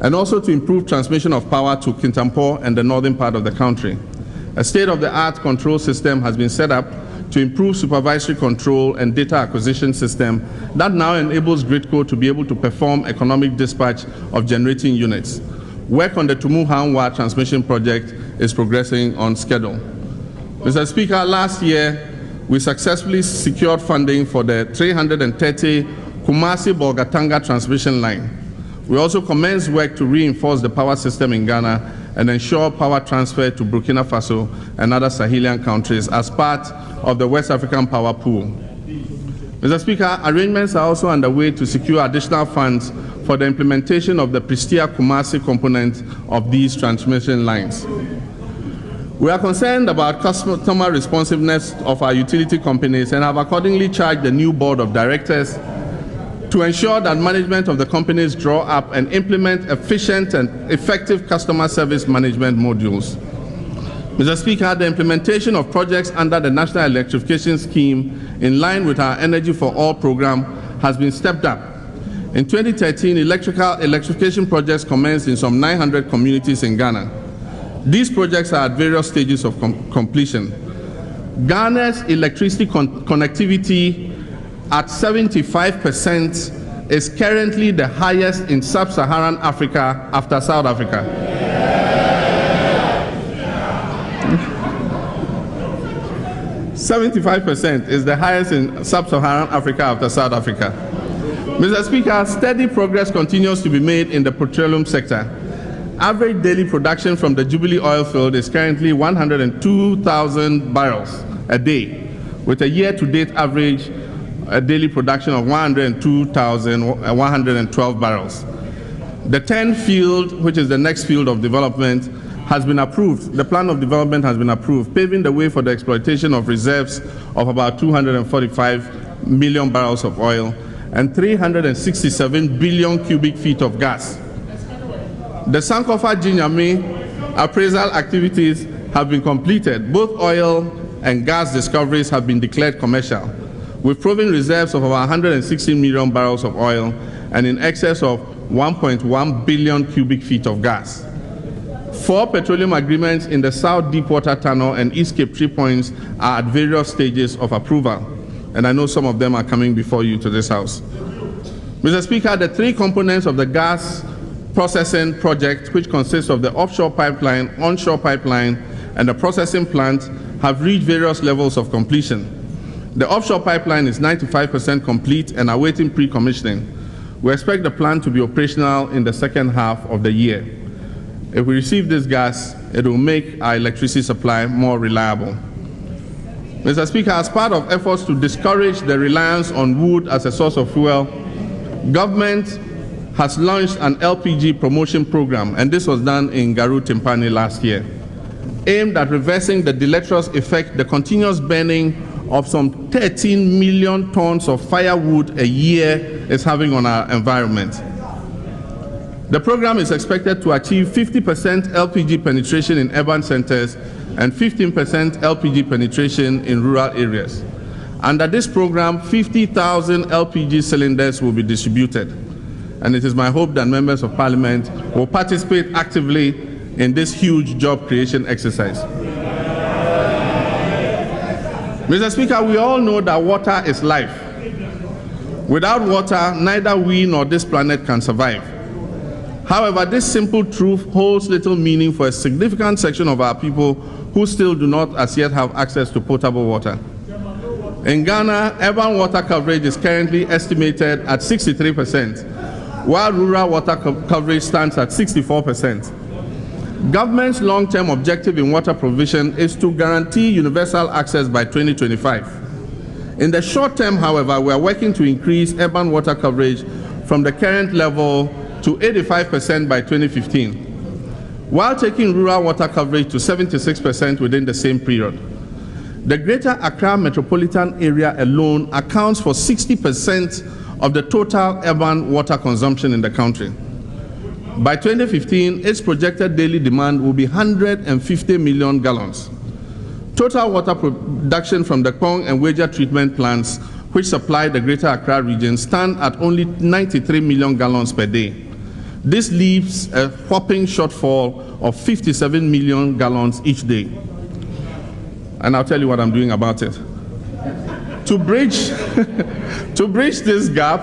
and also to improve transmission of power to Kintampo and the northern part of the country. A state-of-the-art control system has been set up to improve supervisory control and data acquisition system that now enables GRIDCO to be able to perform economic dispatch of generating units. Work on the Tumu-Hanwa transmission project is progressing on schedule. Mr. Speaker, last year we successfully secured funding for the 330 Kumasi-Bolgatanga transmission line. We also commenced work to reinforce the power system in Ghana and ensure power transfer to Burkina Faso and other Sahelian countries as part of the West African Power Pool. Mr. Speaker, arrangements are also underway to secure additional funds for the implementation of the Pristia-Kumasi component of these transmission lines. We are concerned about customer responsiveness of our utility companies and have accordingly charged the new board of directors to ensure that management of the companies draw up and implement efficient and effective customer service management modules. Mr. Speaker, the implementation of projects under the National Electrification Scheme in line with our Energy for All program has been stepped up. In 2013, electrification projects commenced in some 900 communities in Ghana. These projects are at various stages of completion. Ghana's electricity connectivity at 75% is currently the highest in sub-Saharan Africa after South Africa. 75% is the highest in sub-Saharan Africa after South Africa. Mr. Speaker, steady progress continues to be made in the petroleum sector. Average daily production from the Jubilee oil field is currently 102,000 barrels a day, with a year-to-date average daily production of 102,112 barrels. The 10 field, which is the next field of development, has been approved. The plan of development has been approved, paving the way for the exploitation of reserves of about 245 million barrels of oil and 367 billion cubic feet of gas. The Sankofa Jinyami appraisal activities have been completed. Both oil and gas discoveries have been declared commercial, with proven reserves of about 116 million barrels of oil and in excess of 1.1 billion cubic feet of gas. 4 petroleum agreements in the South Deepwater Tunnel and East Cape 3 points are at various stages of approval, and I know some of them are coming before you to this House. Mr. Speaker, the 3 components of the gas processing project, which consists of the offshore pipeline, onshore pipeline, and the processing plant, have reached various levels of completion. The offshore pipeline is 95% complete and awaiting pre-commissioning. We expect the plant to be operational in the second half of the year. If we receive this gas, it will make our electricity supply more reliable. Mr. Speaker, as part of efforts to discourage the reliance on wood as a source of fuel, government has launched an LPG promotion program, and this was done in Garu Timpani last year, aimed at reversing the deleterious effect the continuous burning of some 13 million tons of firewood a year is having on our environment. The program is expected to achieve 50% LPG penetration in urban centers and 15% LPG penetration in rural areas. Under this program, 50,000 LPG cylinders will be distributed, and it is my hope that members of Parliament will participate actively in this huge job creation exercise. Mr. Speaker, we all know that water is life. Without water, neither we nor this planet can survive. However, this simple truth holds little meaning for a significant section of our people who still do not as yet have access to potable water. In Ghana, urban water coverage is currently estimated at 63%, while rural water coverage stands at 64%. Government's long-term objective in water provision is to guarantee universal access by 2025. In the short term, however, we are working to increase urban water coverage from the current level to 85% by 2015, while taking rural water coverage to 76% within the same period. The Greater Accra metropolitan area alone accounts for 60% of the total urban water consumption in the country. By 2015, its projected daily demand will be 150 million gallons. Total water production from the Kpong and Weja treatment plants, which supply the Greater Accra region, stand at only 93 million gallons per day. This leaves a whopping shortfall of 57 million gallons each day. And I'll tell you what I'm doing about it. To bridge this gap,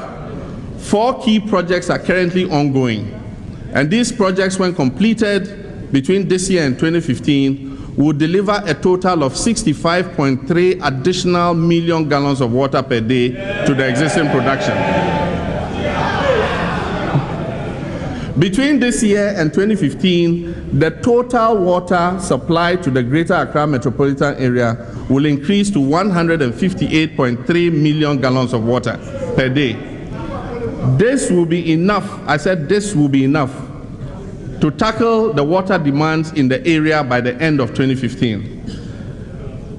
4 key projects are currently ongoing. And these projects, when completed between this year and 2015, will deliver a total of 65.3 additional million gallons of water per day to the existing production. Between this year and 2015, the total water supply to the Greater Accra metropolitan area will increase to 158.3 million gallons of water per day. This will be enough, I said this will be enough, to tackle the water demands in the area by the end of 2015.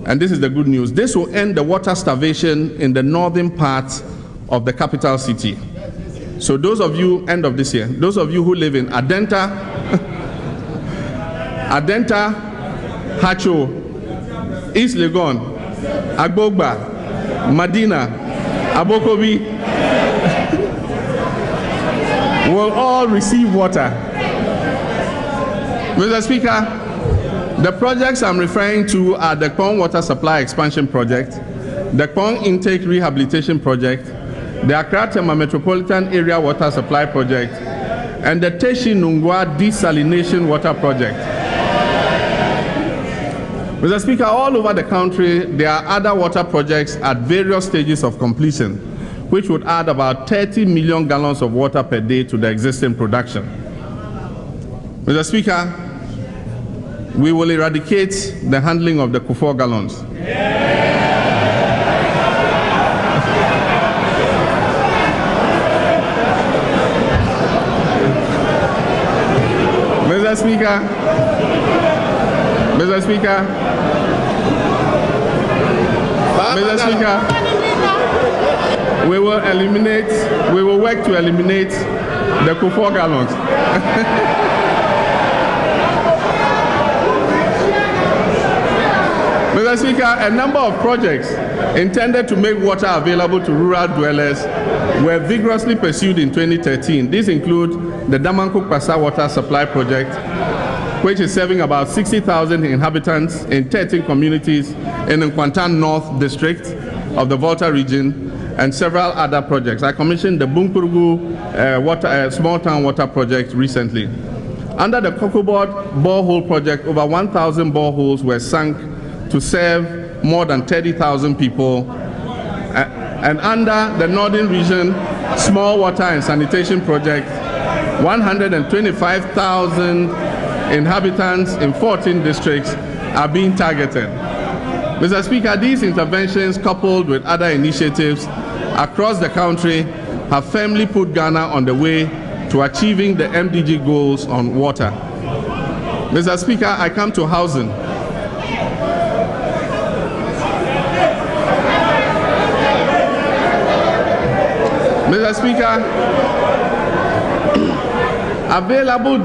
And this is the good news. This will end the water starvation in the northern part of the capital city. So those of you, end of this year, those of you who live in Adenta, Hacho, East Legon, Agbogba, Madina, Abokobi, will all receive water. Mr. Speaker, the projects I'm referring to are the Kpong Water Supply Expansion Project, the Kpong Intake Rehabilitation Project, the Accra Tema Metropolitan Area Water Supply Project, and the Teshi Nungwa Desalination Water Project. Mr. Speaker, all over the country, there are other water projects at various stages of completion, which would add about 30 million gallons of water per day to the existing production. Mr. Speaker, we will eradicate the handling of the Kufuor gallons. Mr. Speaker, Mr. Speaker, Mr. Speaker, we will work to eliminate the Kufuor gallons. Mr. Speaker, a number of projects intended to make water available to rural dwellers were vigorously pursued in 2013. These include the Damanku-Kwasa Water Supply Project, which is serving about 60,000 inhabitants in 13 communities in the Kwantan North District of the Volta region, and several other projects. I commissioned the Bunkurugu Small Town Water Project recently. Under the Kokobod borehole project, over 1,000 boreholes were sunk to serve more than 30,000 people. And under the Northern Region Small Water and Sanitation Project, 125,000 inhabitants in 14 districts are being targeted. Mr. Speaker, these interventions, coupled with other initiatives across the country, have firmly put Ghana on the way to achieving the MDG goals on water. Mr. Speaker, I come to housing. Mr. Speaker, available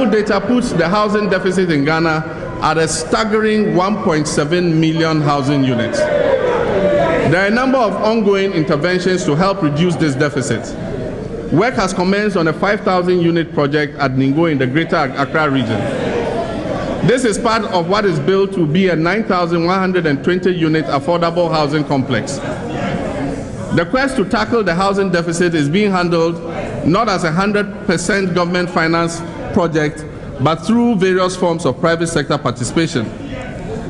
data puts the housing deficit in Ghana at a staggering 1.7 million housing units. There are a number of ongoing interventions to help reduce this deficit. Work has commenced on a 5,000 unit project at Ningo in the Greater Accra region. This is part of what is built to be a 9,120 unit affordable housing complex. The quest to tackle the housing deficit is being handled not as a 100% government finance project, but through various forms of private sector participation.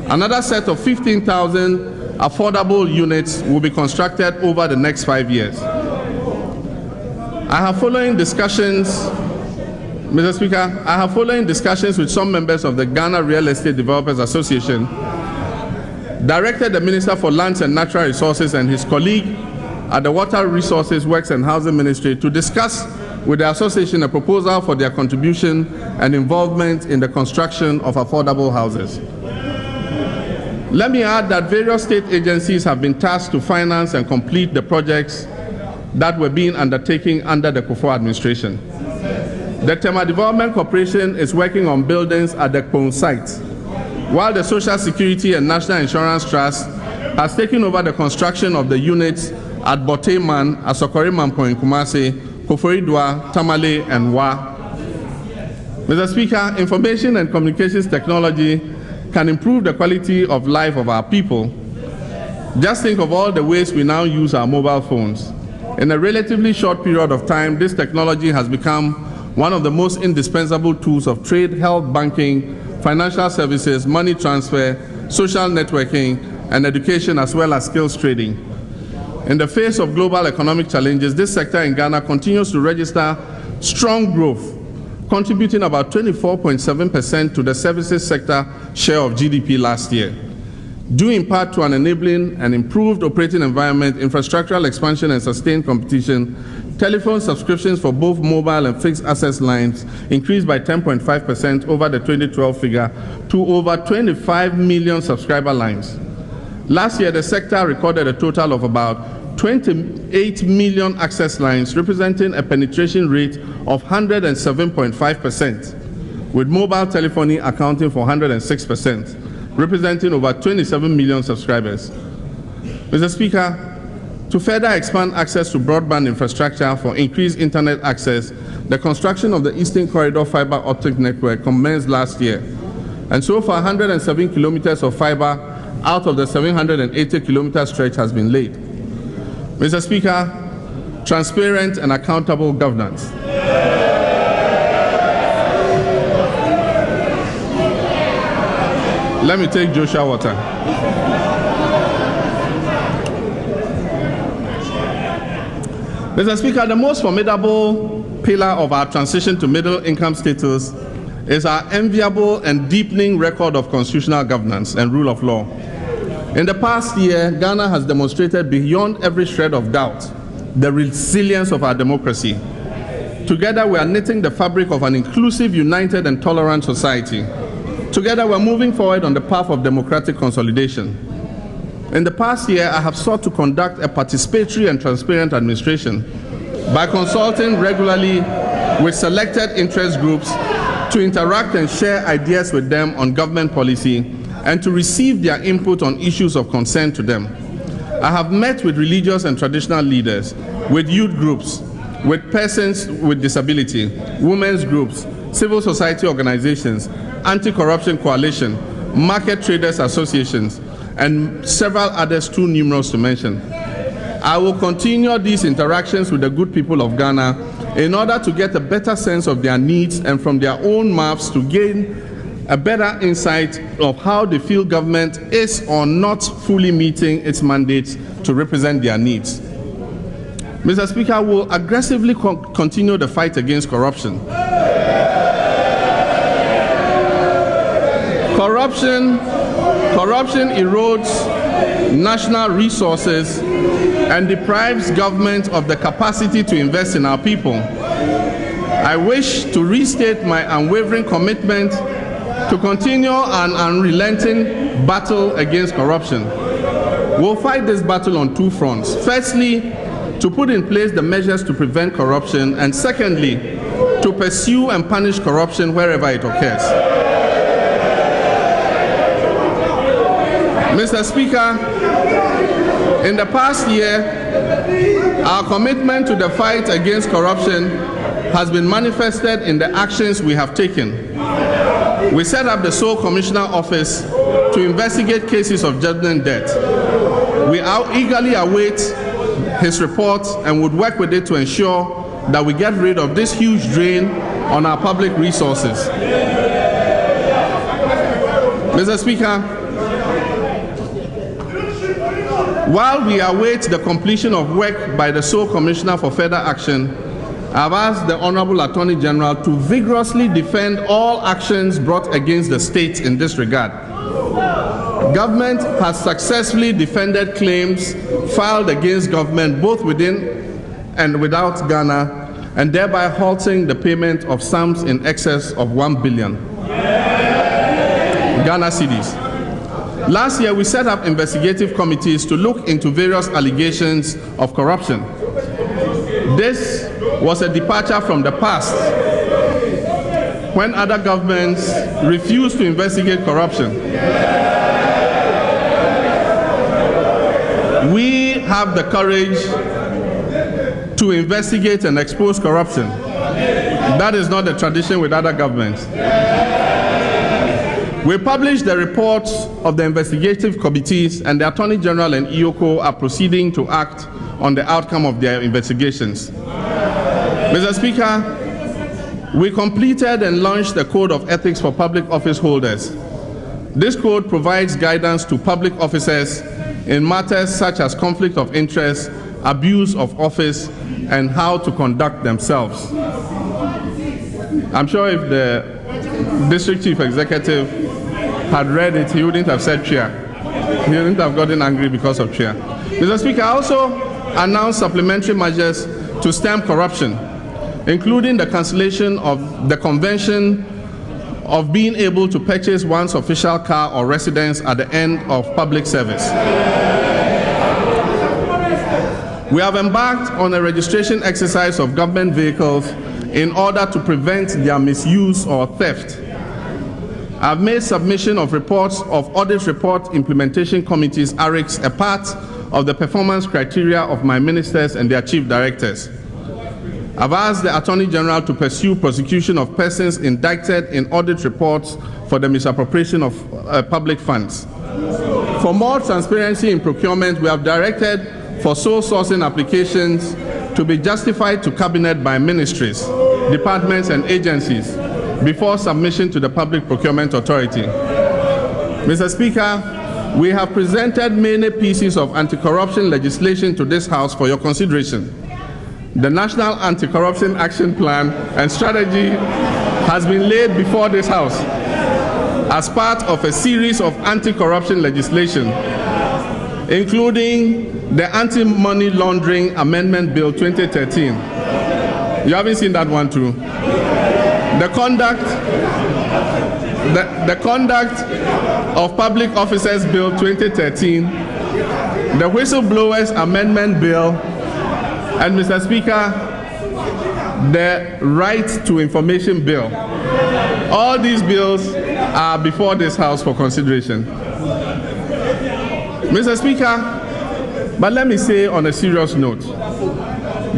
Another set of 15,000 affordable units will be constructed over the next 5 years. I have following discussions, Mr. Speaker, with some members of the Ghana Real Estate Developers Association, directed the Minister for Lands and Natural Resources and his colleague at the Water Resources, Works and Housing Ministry to discuss with the association a proposal for their contribution and involvement in the construction of affordable houses. Let me add that various state agencies have been tasked to finance and complete the projects that were being undertaken under the Kufuor administration. The Tema Development Corporation is working on buildings at the Kpone site, while the Social Security and National Insurance Trust has taken over the construction of the units at Boteman, Asokore Mampo in Kumasi, Koforidua, Tamale, and Wa. Mr. Speaker, information and communications technology can improve the quality of life of our people. Just think of all the ways we now use our mobile phones. In a relatively short period of time, this technology has become one of the most indispensable tools of trade, health, banking, financial services, money transfer, social networking, and education, as well as skills trading. In the face of global economic challenges, this sector in Ghana continues to register strong growth, contributing about 24.7% to the services sector share of GDP last year. Due in part to an enabling and improved operating environment, infrastructural expansion and sustained competition, telephone subscriptions for both mobile and fixed access lines increased by 10.5% over the 2012 figure to over 25 million subscriber lines. Last year, the sector recorded a total of about 28 million access lines, representing a penetration rate of 107.5%, with mobile telephony accounting for 106%, representing over 27 million subscribers. Mr. Speaker, to further expand access to broadband infrastructure for increased internet access, the construction of the Eastern Corridor fiber optic network commenced last year, and so far 107 kilometers of fiber out of the 780-kilometer stretch has been laid. Mr. Speaker, transparent and accountable governance. Let me take Joshua Water. Mr. Speaker, the most formidable pillar of our transition to middle-income status is our enviable and deepening record of constitutional governance and rule of law. In the past year, Ghana has demonstrated beyond every shred of doubt the resilience of our democracy. Together, we are knitting the fabric of an inclusive, united, and tolerant society. Together, we're moving forward on the path of democratic consolidation. In the past year, I have sought to conduct a participatory and transparent administration by consulting regularly with selected interest groups to interact and share ideas with them on government policy and to receive their input on issues of concern to them. I have met with religious and traditional leaders, with youth groups, with persons with disability, women's groups, civil society organizations, anti-corruption coalition, market traders associations, and several others too numerous to mention. I will continue these interactions with the good people of Ghana in order to get a better sense of their needs and from their own mouths to gain a better insight of how they feel government is or not fully meeting its mandates to represent their needs. Mr. Speaker, we will aggressively continue the fight against corruption. Corruption erodes national resources and deprives government of the capacity to invest in our people. I wish to restate my unwavering commitment to continue an unrelenting battle against corruption. We'll fight this battle on two fronts. Firstly, to put in place the measures to prevent corruption, and secondly, to pursue and punish corruption wherever it occurs. Mr. Speaker, in the past year, our commitment to the fight against corruption has been manifested in the actions we have taken. We set up the Sole Commissioner Office to investigate cases of judgment debt. We eagerly await his report and would work with it to ensure that we get rid of this huge drain on our public resources. Mr. Speaker, while we await the completion of work by the Sole Commissioner for further action, I've asked the Honorable Attorney General to vigorously defend all actions brought against the state in this regard. Government has successfully defended claims filed against government both within and without Ghana, and thereby halting the payment of sums in excess of 1 billion Ghana cedis. Last year, we set up investigative committees to look into various allegations of corruption. This was a departure from the past, when other governments refused to investigate corruption. We have the courage to investigate and expose corruption. That is not the tradition with other governments. We published the reports of the investigative committees, and the Attorney General and EOCO are proceeding to act on the outcome of their investigations. Mr. Speaker, we completed and launched the Code of Ethics for Public Office Holders. This code provides guidance to public officers in matters such as conflict of interest, abuse of office, and how to conduct themselves. I'm sure if the District Chief Executive had read it, he wouldn't have said chair. He wouldn't have gotten angry because of chair. Mr. Speaker, I also announced supplementary measures to stem corruption, including the cancellation of the convention of being able to purchase one's official car or residence at the end of public service. We have embarked on a registration exercise of government vehicles in order to prevent their misuse or theft. I've made submission of reports of Audit Report Implementation Committees, ARICs, a part of the performance criteria of my ministers and their chief directors. I've asked the Attorney General to pursue prosecution of persons indicted in audit reports for the misappropriation of public funds. For more transparency in procurement, we have directed for sole sourcing applications to be justified to Cabinet by ministries, departments, and agencies before submission to the Public Procurement Authority. Mr. Speaker, we have presented many pieces of anti-corruption legislation to this House for your consideration. the National Anti-Corruption Action Plan and Strategy has been laid before this House as part of a series of anti-corruption legislation, including the Anti-Money Laundering Amendment Bill 2013. You haven't seen that one too. The Conduct of Public Officers Bill 2013, the Whistleblowers Amendment Bill, and Mr. Speaker, the Right to Information Bill. All these bills are before this House for consideration. Mr. Speaker, but let me say on a serious note,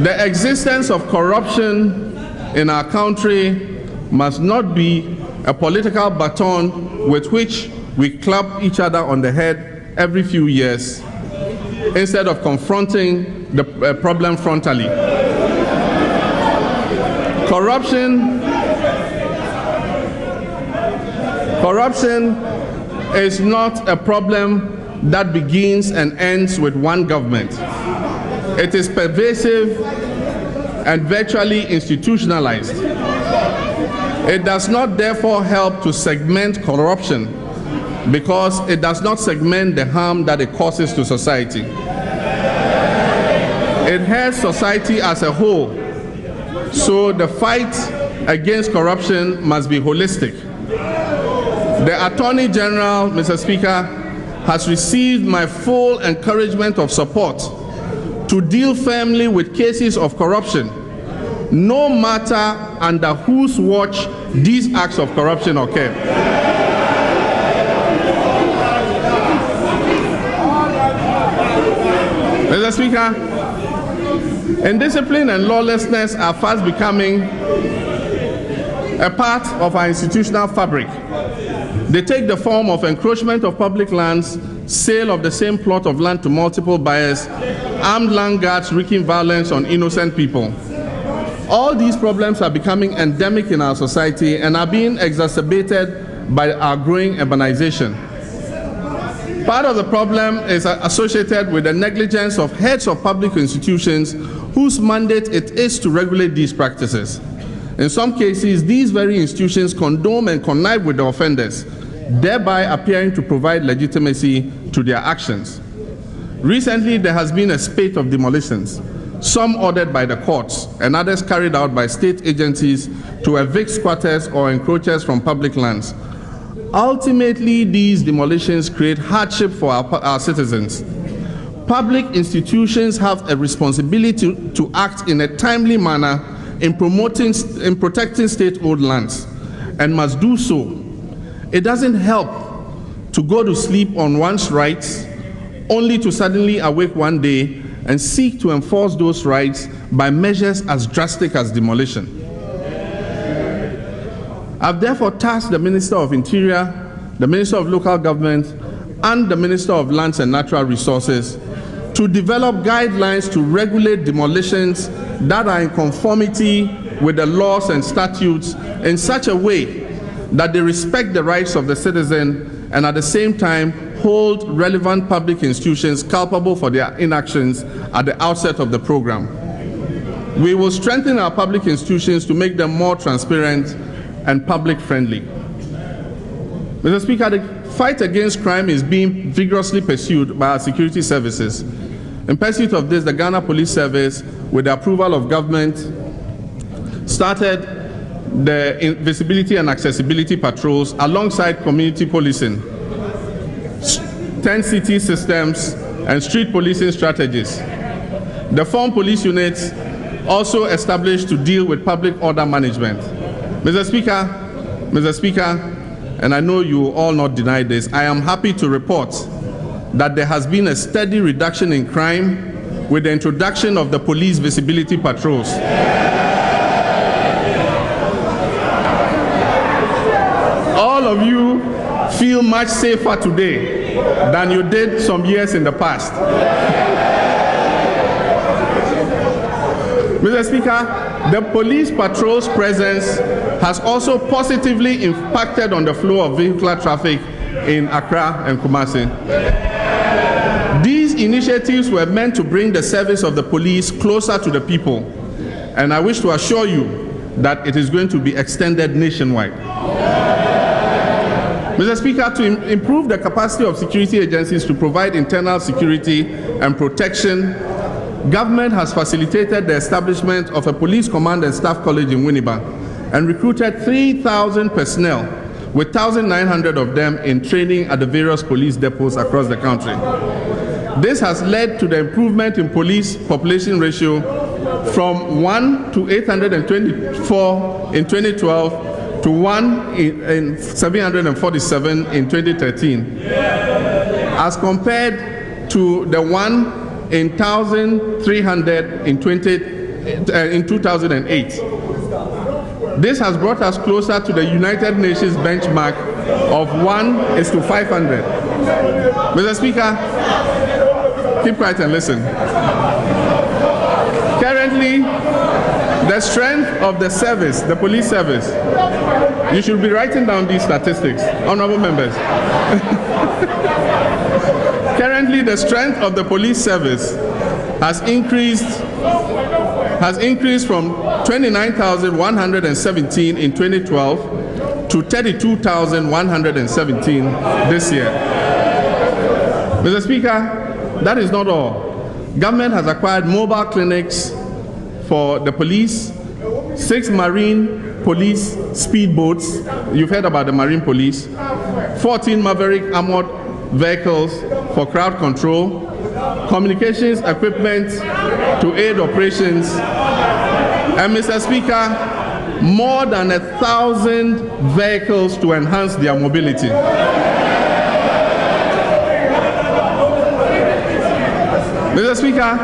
the existence of corruption in our country must not be a political baton with which we clap each other on the head every few years instead of confronting the problem frontally. Corruption is not a problem that begins and ends with one government. It is pervasive and virtually institutionalized. It does not therefore help to segment corruption because it does not segment the harm that it causes to society. It hurts society as a whole, so the fight against corruption must be holistic. The Attorney General, Mr. Speaker, has received my full encouragement of support to deal firmly with cases of corruption, no matter under whose watch these acts of corruption occur. Mr. Speaker, indiscipline and lawlessness are fast becoming a part of our institutional fabric. They take the form of encroachment of public lands, sale of the same plot of land to multiple buyers, armed land guards wreaking violence on innocent people. All these problems are becoming endemic in our society and are being exacerbated by our growing urbanization. Part of the problem is associated with the negligence of heads of public institutions whose mandate it is to regulate these practices. In some cases, these very institutions condone and connive with the offenders, thereby appearing to provide legitimacy to their actions. Recently, there has been a spate of demolitions, some ordered by the courts and others carried out by state agencies to evict squatters or encroachers from public lands. Ultimately, these demolitions create hardship for our citizens. Public institutions have a responsibility to act in a timely manner in protecting state-owned lands, and must do so. It doesn't help to go to sleep on one's rights only to suddenly awake one day and seek to enforce those rights by measures as drastic as demolition. I've therefore tasked the Minister of Interior, the Minister of Local Government, and the Minister of Lands and Natural Resources to develop guidelines to regulate demolitions that are in conformity with the laws and statutes in such a way that they respect the rights of the citizen and at the same time hold relevant public institutions culpable for their inactions at the outset of the program. We will strengthen our public institutions to make them more transparent and public-friendly. Mr. Speaker, the fight against crime is being vigorously pursued by our security services. In pursuit of this, the Ghana Police Service, with the approval of government, started the visibility and accessibility patrols alongside community policing, 10 city systems, and street policing strategies. The 4 police units also established to deal with public order management. Mr. Speaker, and I know you will all not deny this, I am happy to report that there has been a steady reduction in crime with the introduction of the police visibility patrols. All of you feel much safer today than you did some years in the past. Mr. Speaker, the police patrol's presence has also positively impacted on the flow of vehicular traffic in Accra and Kumasi. These initiatives were meant to bring the service of the police closer to the people and I wish to assure you that it is going to be extended nationwide. Mr. Speaker, to improve the capacity of security agencies to provide internal security and protection, government has facilitated the establishment of a police command and staff college in Winneba and recruited 3,000 personnel, with 1,900 of them in training at the various police depots across the country. This has led to the improvement in police population ratio from 1 to 824 in 2012 to 1 in 747 in 2013, as compared to the 1 in 1,300 in 2008. This has brought us closer to the United Nations benchmark of 1:500. Mr. Speaker, keep quiet and listen. Currently, the strength of the service, the police service, you should be writing down these statistics, honorable members. Currently, the strength of the police service has increased from 29,117 in 2012 to 32,117 this year. Mr. Speaker, that is not all. Government has acquired mobile clinics for the police, 6 marine police speedboats, you've heard about the marine police, 14 Maverick armored vehicles for crowd control, communications equipment to aid operations, and Mr. Speaker, more than 1,000 vehicles to enhance their mobility. Mr. Speaker,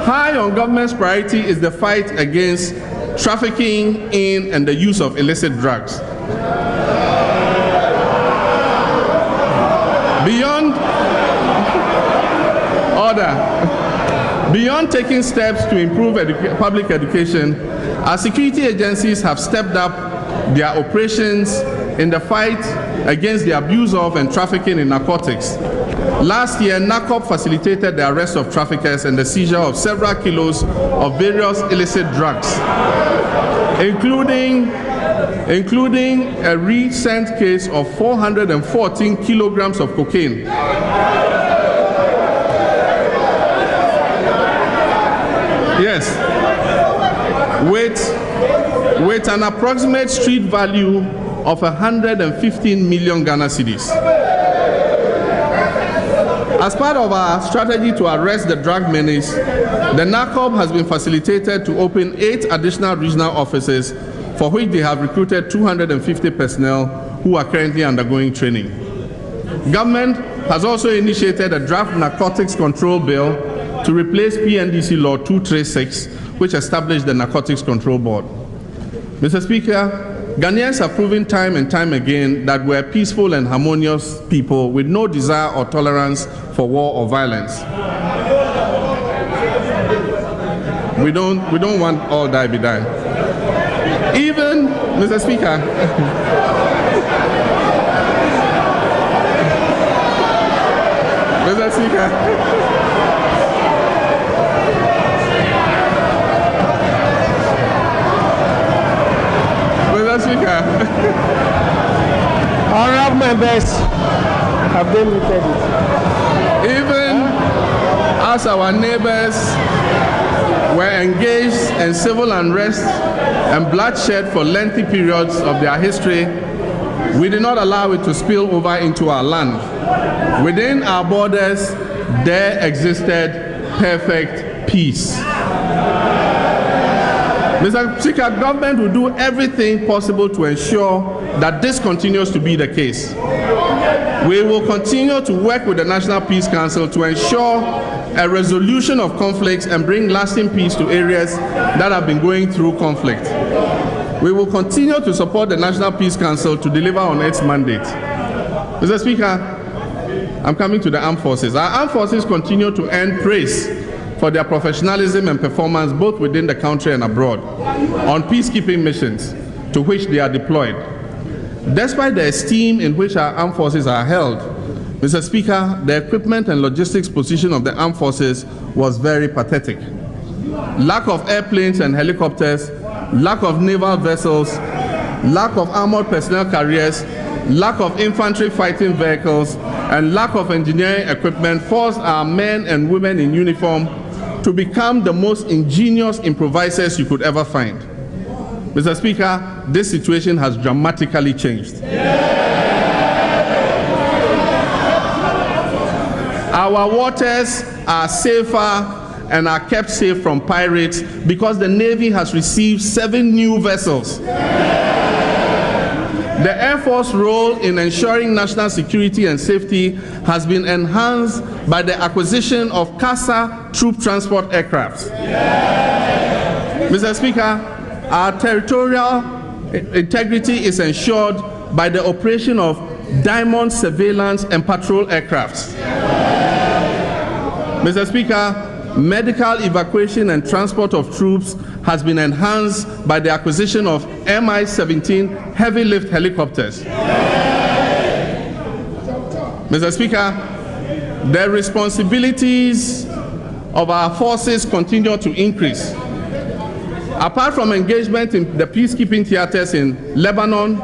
high on government's priority is the fight against trafficking in and the use of illicit drugs. Beyond taking steps to improve public education, our security agencies have stepped up their operations in the fight against the abuse of and trafficking in narcotics. Last year, NACOP facilitated the arrest of traffickers and the seizure of several kilos of various illicit drugs, including a recent case of 414 kilograms of cocaine. Yes, with an approximate street value of 115 million Ghana cedis. As part of our strategy to arrest the drug menace, the NACOP has been facilitated to open 8 additional regional offices, for which they have recruited 250 personnel who are currently undergoing training. Government has also initiated a draft narcotics control bill to replace PNDC Law 236, which established the Narcotics Control Board. Mr. Speaker, Ghanaians have proven time and time again that we're peaceful and harmonious people with no desire or tolerance for war or violence. We don't want all die be die. Even, Mr. Speaker, Mr. Speaker, Honourable members have limited it. Even as our neighbors were engaged in civil unrest and bloodshed for lengthy periods of their history, we did not allow it to spill over into our land. Within our borders, there existed perfect peace. Mr. Speaker, government will do everything possible to ensure that this continues to be the case. We will continue to work with the National Peace Council to ensure a resolution of conflicts and bring lasting peace to areas that have been going through conflict. We will continue to support the National Peace Council to deliver on its mandate. Mr. Speaker, I'm coming to the armed forces. Our armed forces continue to earn praise for their professionalism and performance both within the country and abroad on peacekeeping missions to which they are deployed. Despite the esteem in which our armed forces are held, Mr. Speaker, the equipment and logistics position of the armed forces was very pathetic. lack of airplanes and helicopters, lack of naval vessels, lack of armored personnel carriers, lack of infantry fighting vehicles, and lack of engineering equipment forced our men and women in uniform to become the most ingenious improvisers you could ever find. Mr. Speaker, this situation has dramatically changed. Our waters are safer and are kept safe from pirates because the Navy has received 7 new vessels. The Air Force role in ensuring national security and safety has been enhanced by the acquisition of CASA troop transport aircraft. Mr. Speaker, our territorial integrity is ensured by the operation of Diamond surveillance and patrol aircraft. Mr. Speaker, medical evacuation and transport of troops has been enhanced by the acquisition of Mi-17 heavy lift helicopters. Mr. Speaker, the responsibilities of our forces continue to increase. Apart from engagement in the peacekeeping theaters in Lebanon,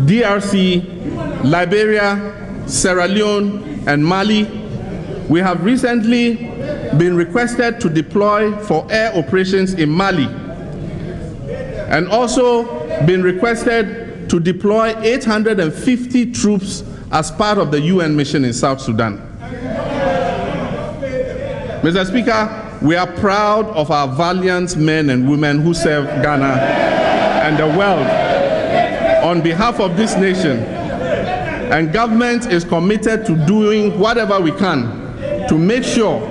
DRC, Liberia, Sierra Leone, and Mali, we have recently been requested to deploy for air operations in Mali, and also been requested to deploy 850 troops as part of the UN mission in South Sudan. Mr. Speaker, we are proud of our valiant men and women who serve Ghana and the world on behalf of this nation, and government is committed to doing whatever we can to make sure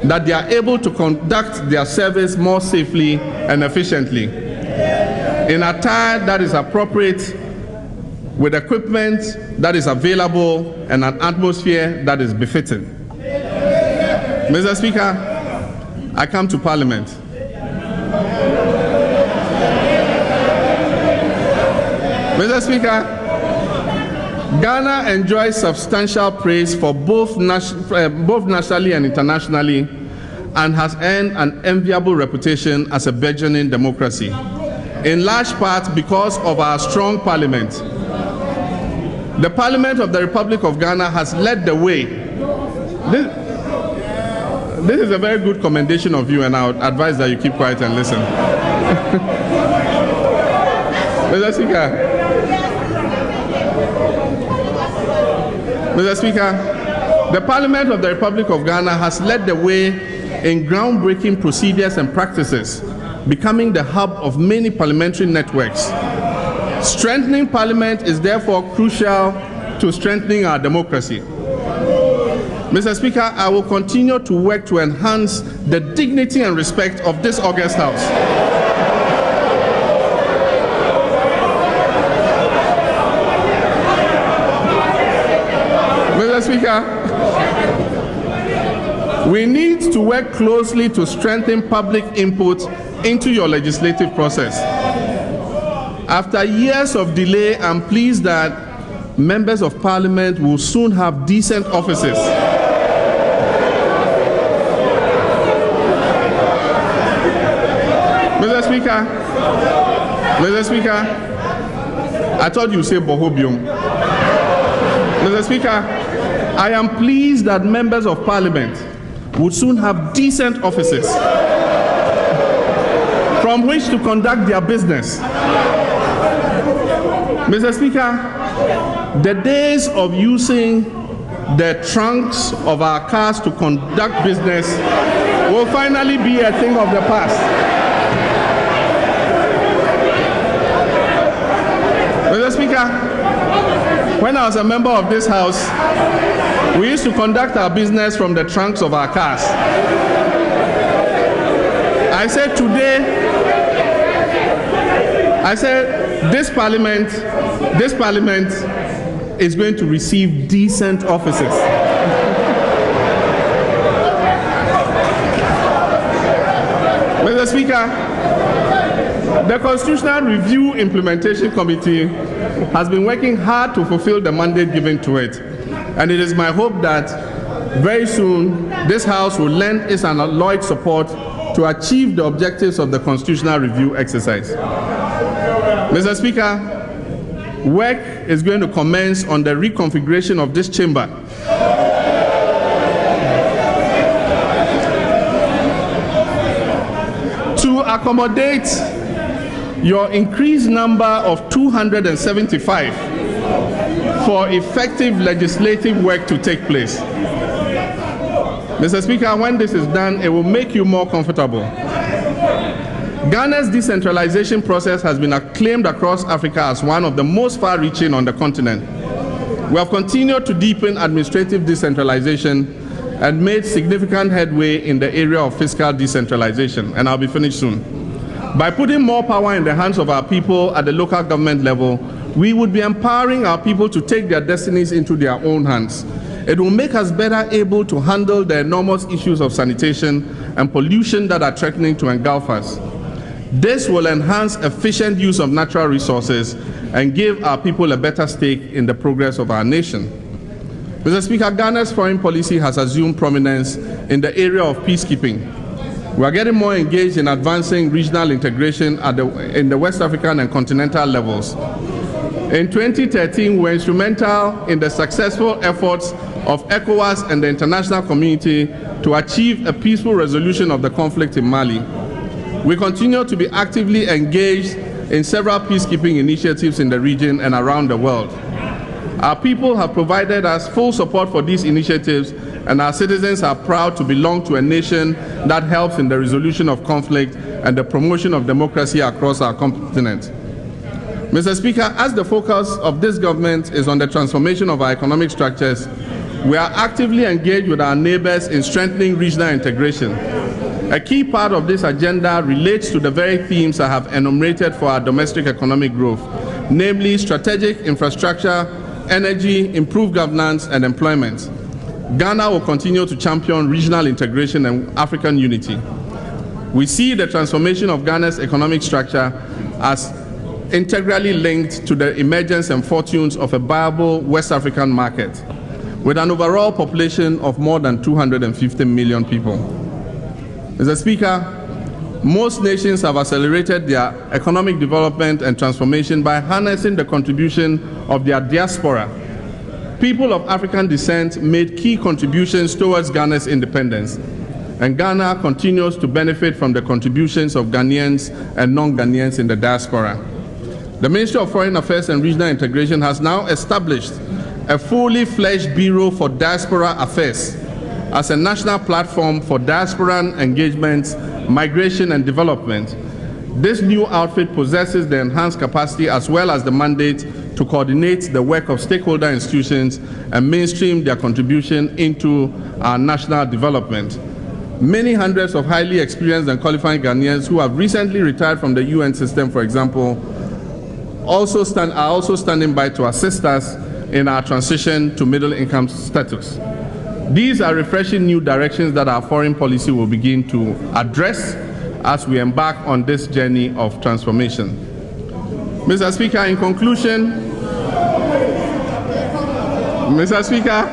that they are able to conduct their service more safely and efficiently, in attire that is appropriate, with equipment that is available, and an atmosphere that is befitting. Mr. Speaker, I come to Parliament. Mr. Speaker, Ghana enjoys substantial praise for both nationally and internationally, and has earned an enviable reputation as a burgeoning democracy, in large part because of our strong parliament. The Parliament of the Republic of Ghana has led the way. This is a very good commendation of you, and I would advise that you keep quiet and listen. Mr. Speaker, the Parliament of the Republic of Ghana has led the way in groundbreaking procedures and practices, becoming the hub of many parliamentary networks. Strengthening Parliament is therefore crucial to strengthening our democracy. Mr. Speaker, I will continue to work to enhance the dignity and respect of this august House. Mr. Speaker, we need to work closely to strengthen public input into your legislative process. After years of delay, I'm pleased that members of Parliament will soon have decent offices. Mr. Speaker, I thought you say Bohobium. Mr. Speaker, I am pleased that members of Parliament would soon have decent offices from which to conduct their business. Mr. Speaker, the days of using the trunks of our cars to conduct business will finally be a thing of the past. Mr. Speaker, when I was a member of this House, we used to conduct our business from the trunks of our cars. I said this Parliament is going to receive decent offices. Mr. Speaker, the Constitutional Review Implementation Committee has been working hard to fulfill the mandate given to it, and it is my hope that very soon this House will lend its unalloyed support to achieve the objectives of the constitutional review exercise. Mr. Speaker, work is going to commence on the reconfiguration of this chamber to accommodate your increased number of 275 for effective legislative work to take place. Mr. Speaker, when this is done, it will make you more comfortable. Ghana's decentralization process has been acclaimed across Africa as one of the most far-reaching on the continent. We have continued to deepen administrative decentralization and made significant headway in the area of fiscal decentralization, and I'll be finished soon. By putting more power in the hands of our people at the local government level, we would be empowering our people to take their destinies into their own hands. It will make us better able to handle the enormous issues of sanitation and pollution that are threatening to engulf us. This will enhance efficient use of natural resources and give our people a better stake in the progress of our nation. Mr. Speaker, Ghana's foreign policy has assumed prominence in the area of peacekeeping. We are getting more engaged in advancing regional integration in the West African and continental levels. In 2013, we were instrumental in the successful efforts of ECOWAS and the international community to achieve a peaceful resolution of the conflict in Mali. We continue to be actively engaged in several peacekeeping initiatives in the region and around the world. Our people have provided us full support for these initiatives, and our citizens are proud to belong to a nation that helps in the resolution of conflict and the promotion of democracy across our continent. Mr. Speaker, as the focus of this government is on the transformation of our economic structures, we are actively engaged with our neighbors in strengthening regional integration. A key part of this agenda relates to the very themes I have enumerated for our domestic economic growth, namely strategic infrastructure, energy, improved governance, and employment. Ghana will continue to champion regional integration and African unity. We see the transformation of Ghana's economic structure as integrally linked to the emergence and fortunes of a viable West African market, with an overall population of more than 250 million people. Mr. Speaker, most nations have accelerated their economic development and transformation by harnessing the contribution of their diaspora. People of African descent made key contributions towards Ghana's independence, and Ghana continues to benefit from the contributions of Ghanaians and non-Ghanaians in the diaspora. The Ministry of Foreign Affairs and Regional Integration has now established a fully fledged Bureau for Diaspora Affairs as a national platform for diasporan engagements, migration, and development. This new outfit possesses the enhanced capacity as well as the mandate to coordinate the work of stakeholder institutions and mainstream their contribution into our national development. Many hundreds of highly experienced and qualified Ghanaians who have recently retired from the UN system, for example, are also standing by to assist us in our transition to middle income status. These are refreshing new directions that our foreign policy will begin to address as we embark on this journey of transformation. Mr. Speaker, in conclusion, Mr. Speaker,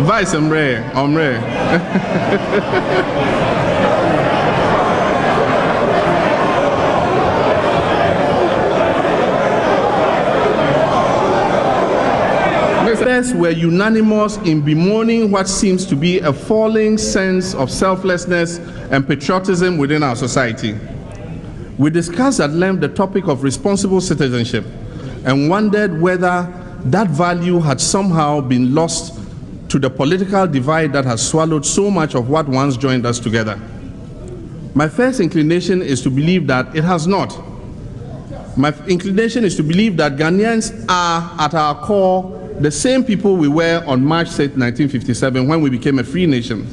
Vice Omre. Were unanimous in bemoaning what seems to be a falling sense of selflessness and patriotism within our society. We discussed at length the topic of responsible citizenship and wondered whether that value had somehow been lost to the political divide that has swallowed so much of what once joined us together. My first inclination is to believe that it has not. My inclination is to believe that Ghanaians are, at our core, the same people we were on March 6, 1957, when we became a free nation.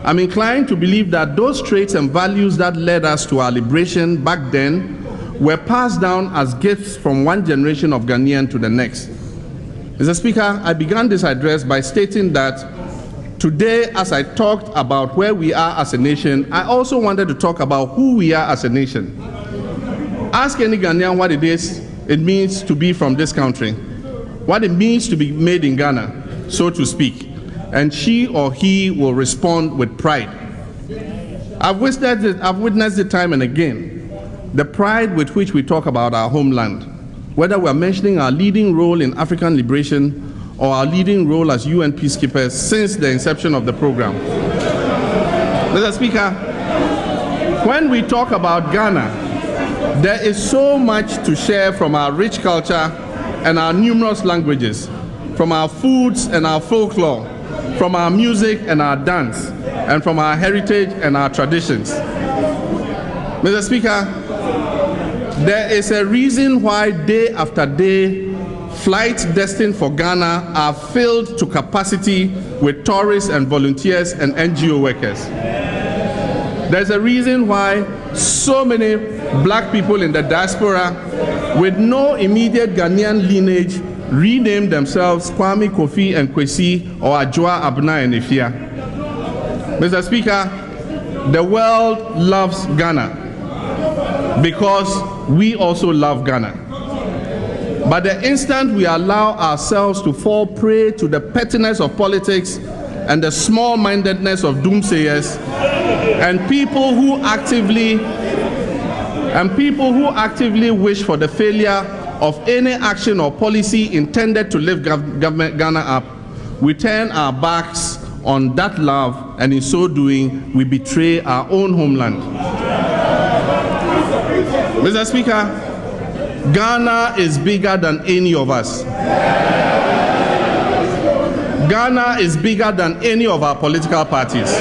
I'm inclined to believe that those traits and values that led us to our liberation back then were passed down as gifts from one generation of Ghanaian to the next. Mr. Speaker, I began this address by stating that today, as I talked about where we are as a nation, I also wanted to talk about who we are as a nation. Ask any Ghanaian what it means to be from this country, what it means to be made in Ghana, so to speak, and she or he will respond with pride. I've witnessed it time and again, the pride with which we talk about our homeland, whether we're mentioning our leading role in African liberation or our leading role as UN peacekeepers since the inception of the program. Mr. Speaker, when we talk about Ghana, there is so much to share from our rich culture and our numerous languages, from our foods and our folklore, from our music and our dance, and from our heritage and our traditions. Mr. Speaker, there is a reason why day after day, flights destined for Ghana are filled to capacity with tourists and volunteers and NGO workers. There's a reason why so many black people in the diaspora with no immediate Ghanaian lineage rename themselves Kwame, Kofi, and Kwesi, or Ajua, Abna, and Ifia. Mr. Speaker, the world loves Ghana because we also love Ghana. But the instant we allow ourselves to fall prey to the pettiness of politics and the small-mindedness of doomsayers and people who actively wish for the failure of any action or policy intended to lift Ghana up, we turn our backs on that love, and in so doing, we betray our own homeland. Mr. Speaker, Ghana is bigger than any of us. Ghana is bigger than any of our political parties.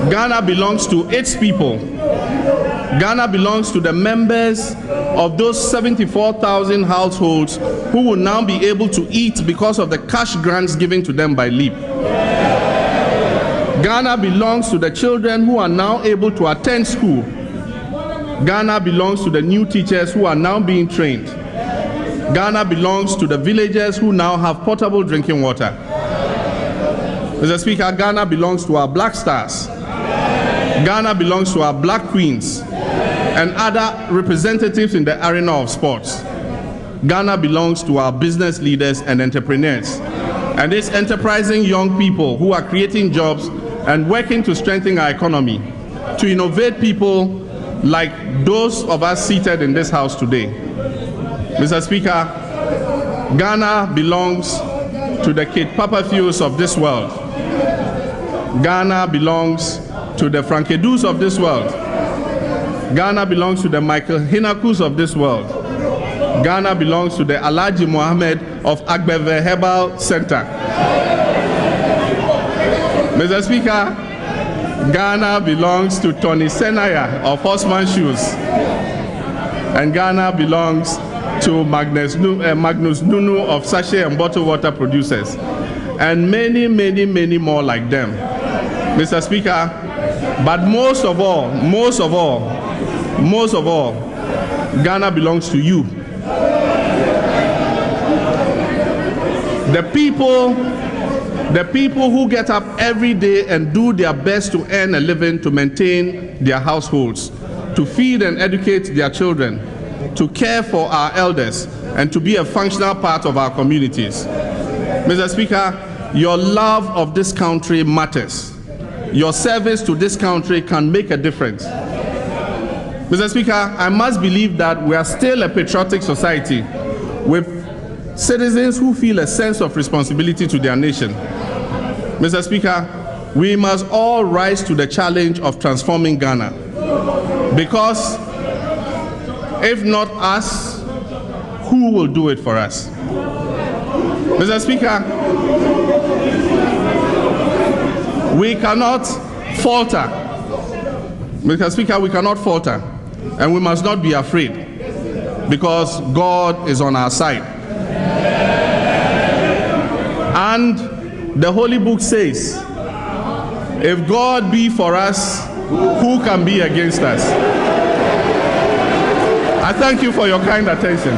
Ghana belongs to its people. Ghana belongs to the members of those 74,000 households who will now be able to eat because of the cash grants given to them by LEAP. Ghana belongs to the children who are now able to attend school. Ghana belongs to the new teachers who are now being trained. Ghana belongs to the villagers who now have potable drinking water. Mr. Speaker, Ghana belongs to our black stars. Ghana belongs to our black queens and other representatives in the arena of sports. Ghana belongs to our business leaders and entrepreneurs, and these enterprising young people who are creating jobs and working to strengthen our economy, to innovate people like those of us seated in this house today. Mr. Speaker, Ghana belongs to the Kate Papafius of this world. Ghana belongs to the Frankedus of this world. Ghana belongs to the Michael Hinakus of this world. Ghana belongs to the Alhaji Mohammed of Agbeve Herbal Center. Mr. Speaker, Ghana belongs to Tony Senaya of Horseman Shoes. And Ghana belongs to Magnus Nunu of Sachet and Bottled Water Producers. And many, many, many more like them. Mr. Speaker, but most of all, Ghana belongs to you. The people who get up every day and do their best to earn a living, to maintain their households, to feed and educate their children, to care for our elders, and to be a functional part of our communities. Mr. Speaker, your love of this country matters. Your service to this country can make a difference. Mr. Speaker, I must believe that we are still a patriotic society with citizens who feel a sense of responsibility to their nation. Mr. Speaker, we must all rise to the challenge of transforming Ghana, because if not us, who will do it for us? Mr. Speaker, we cannot falter. Mr. Speaker, we cannot falter, and we must not be afraid, because God is on our side. And the Holy Book says, if God be for us, who can be against us? I thank you for your kind attention.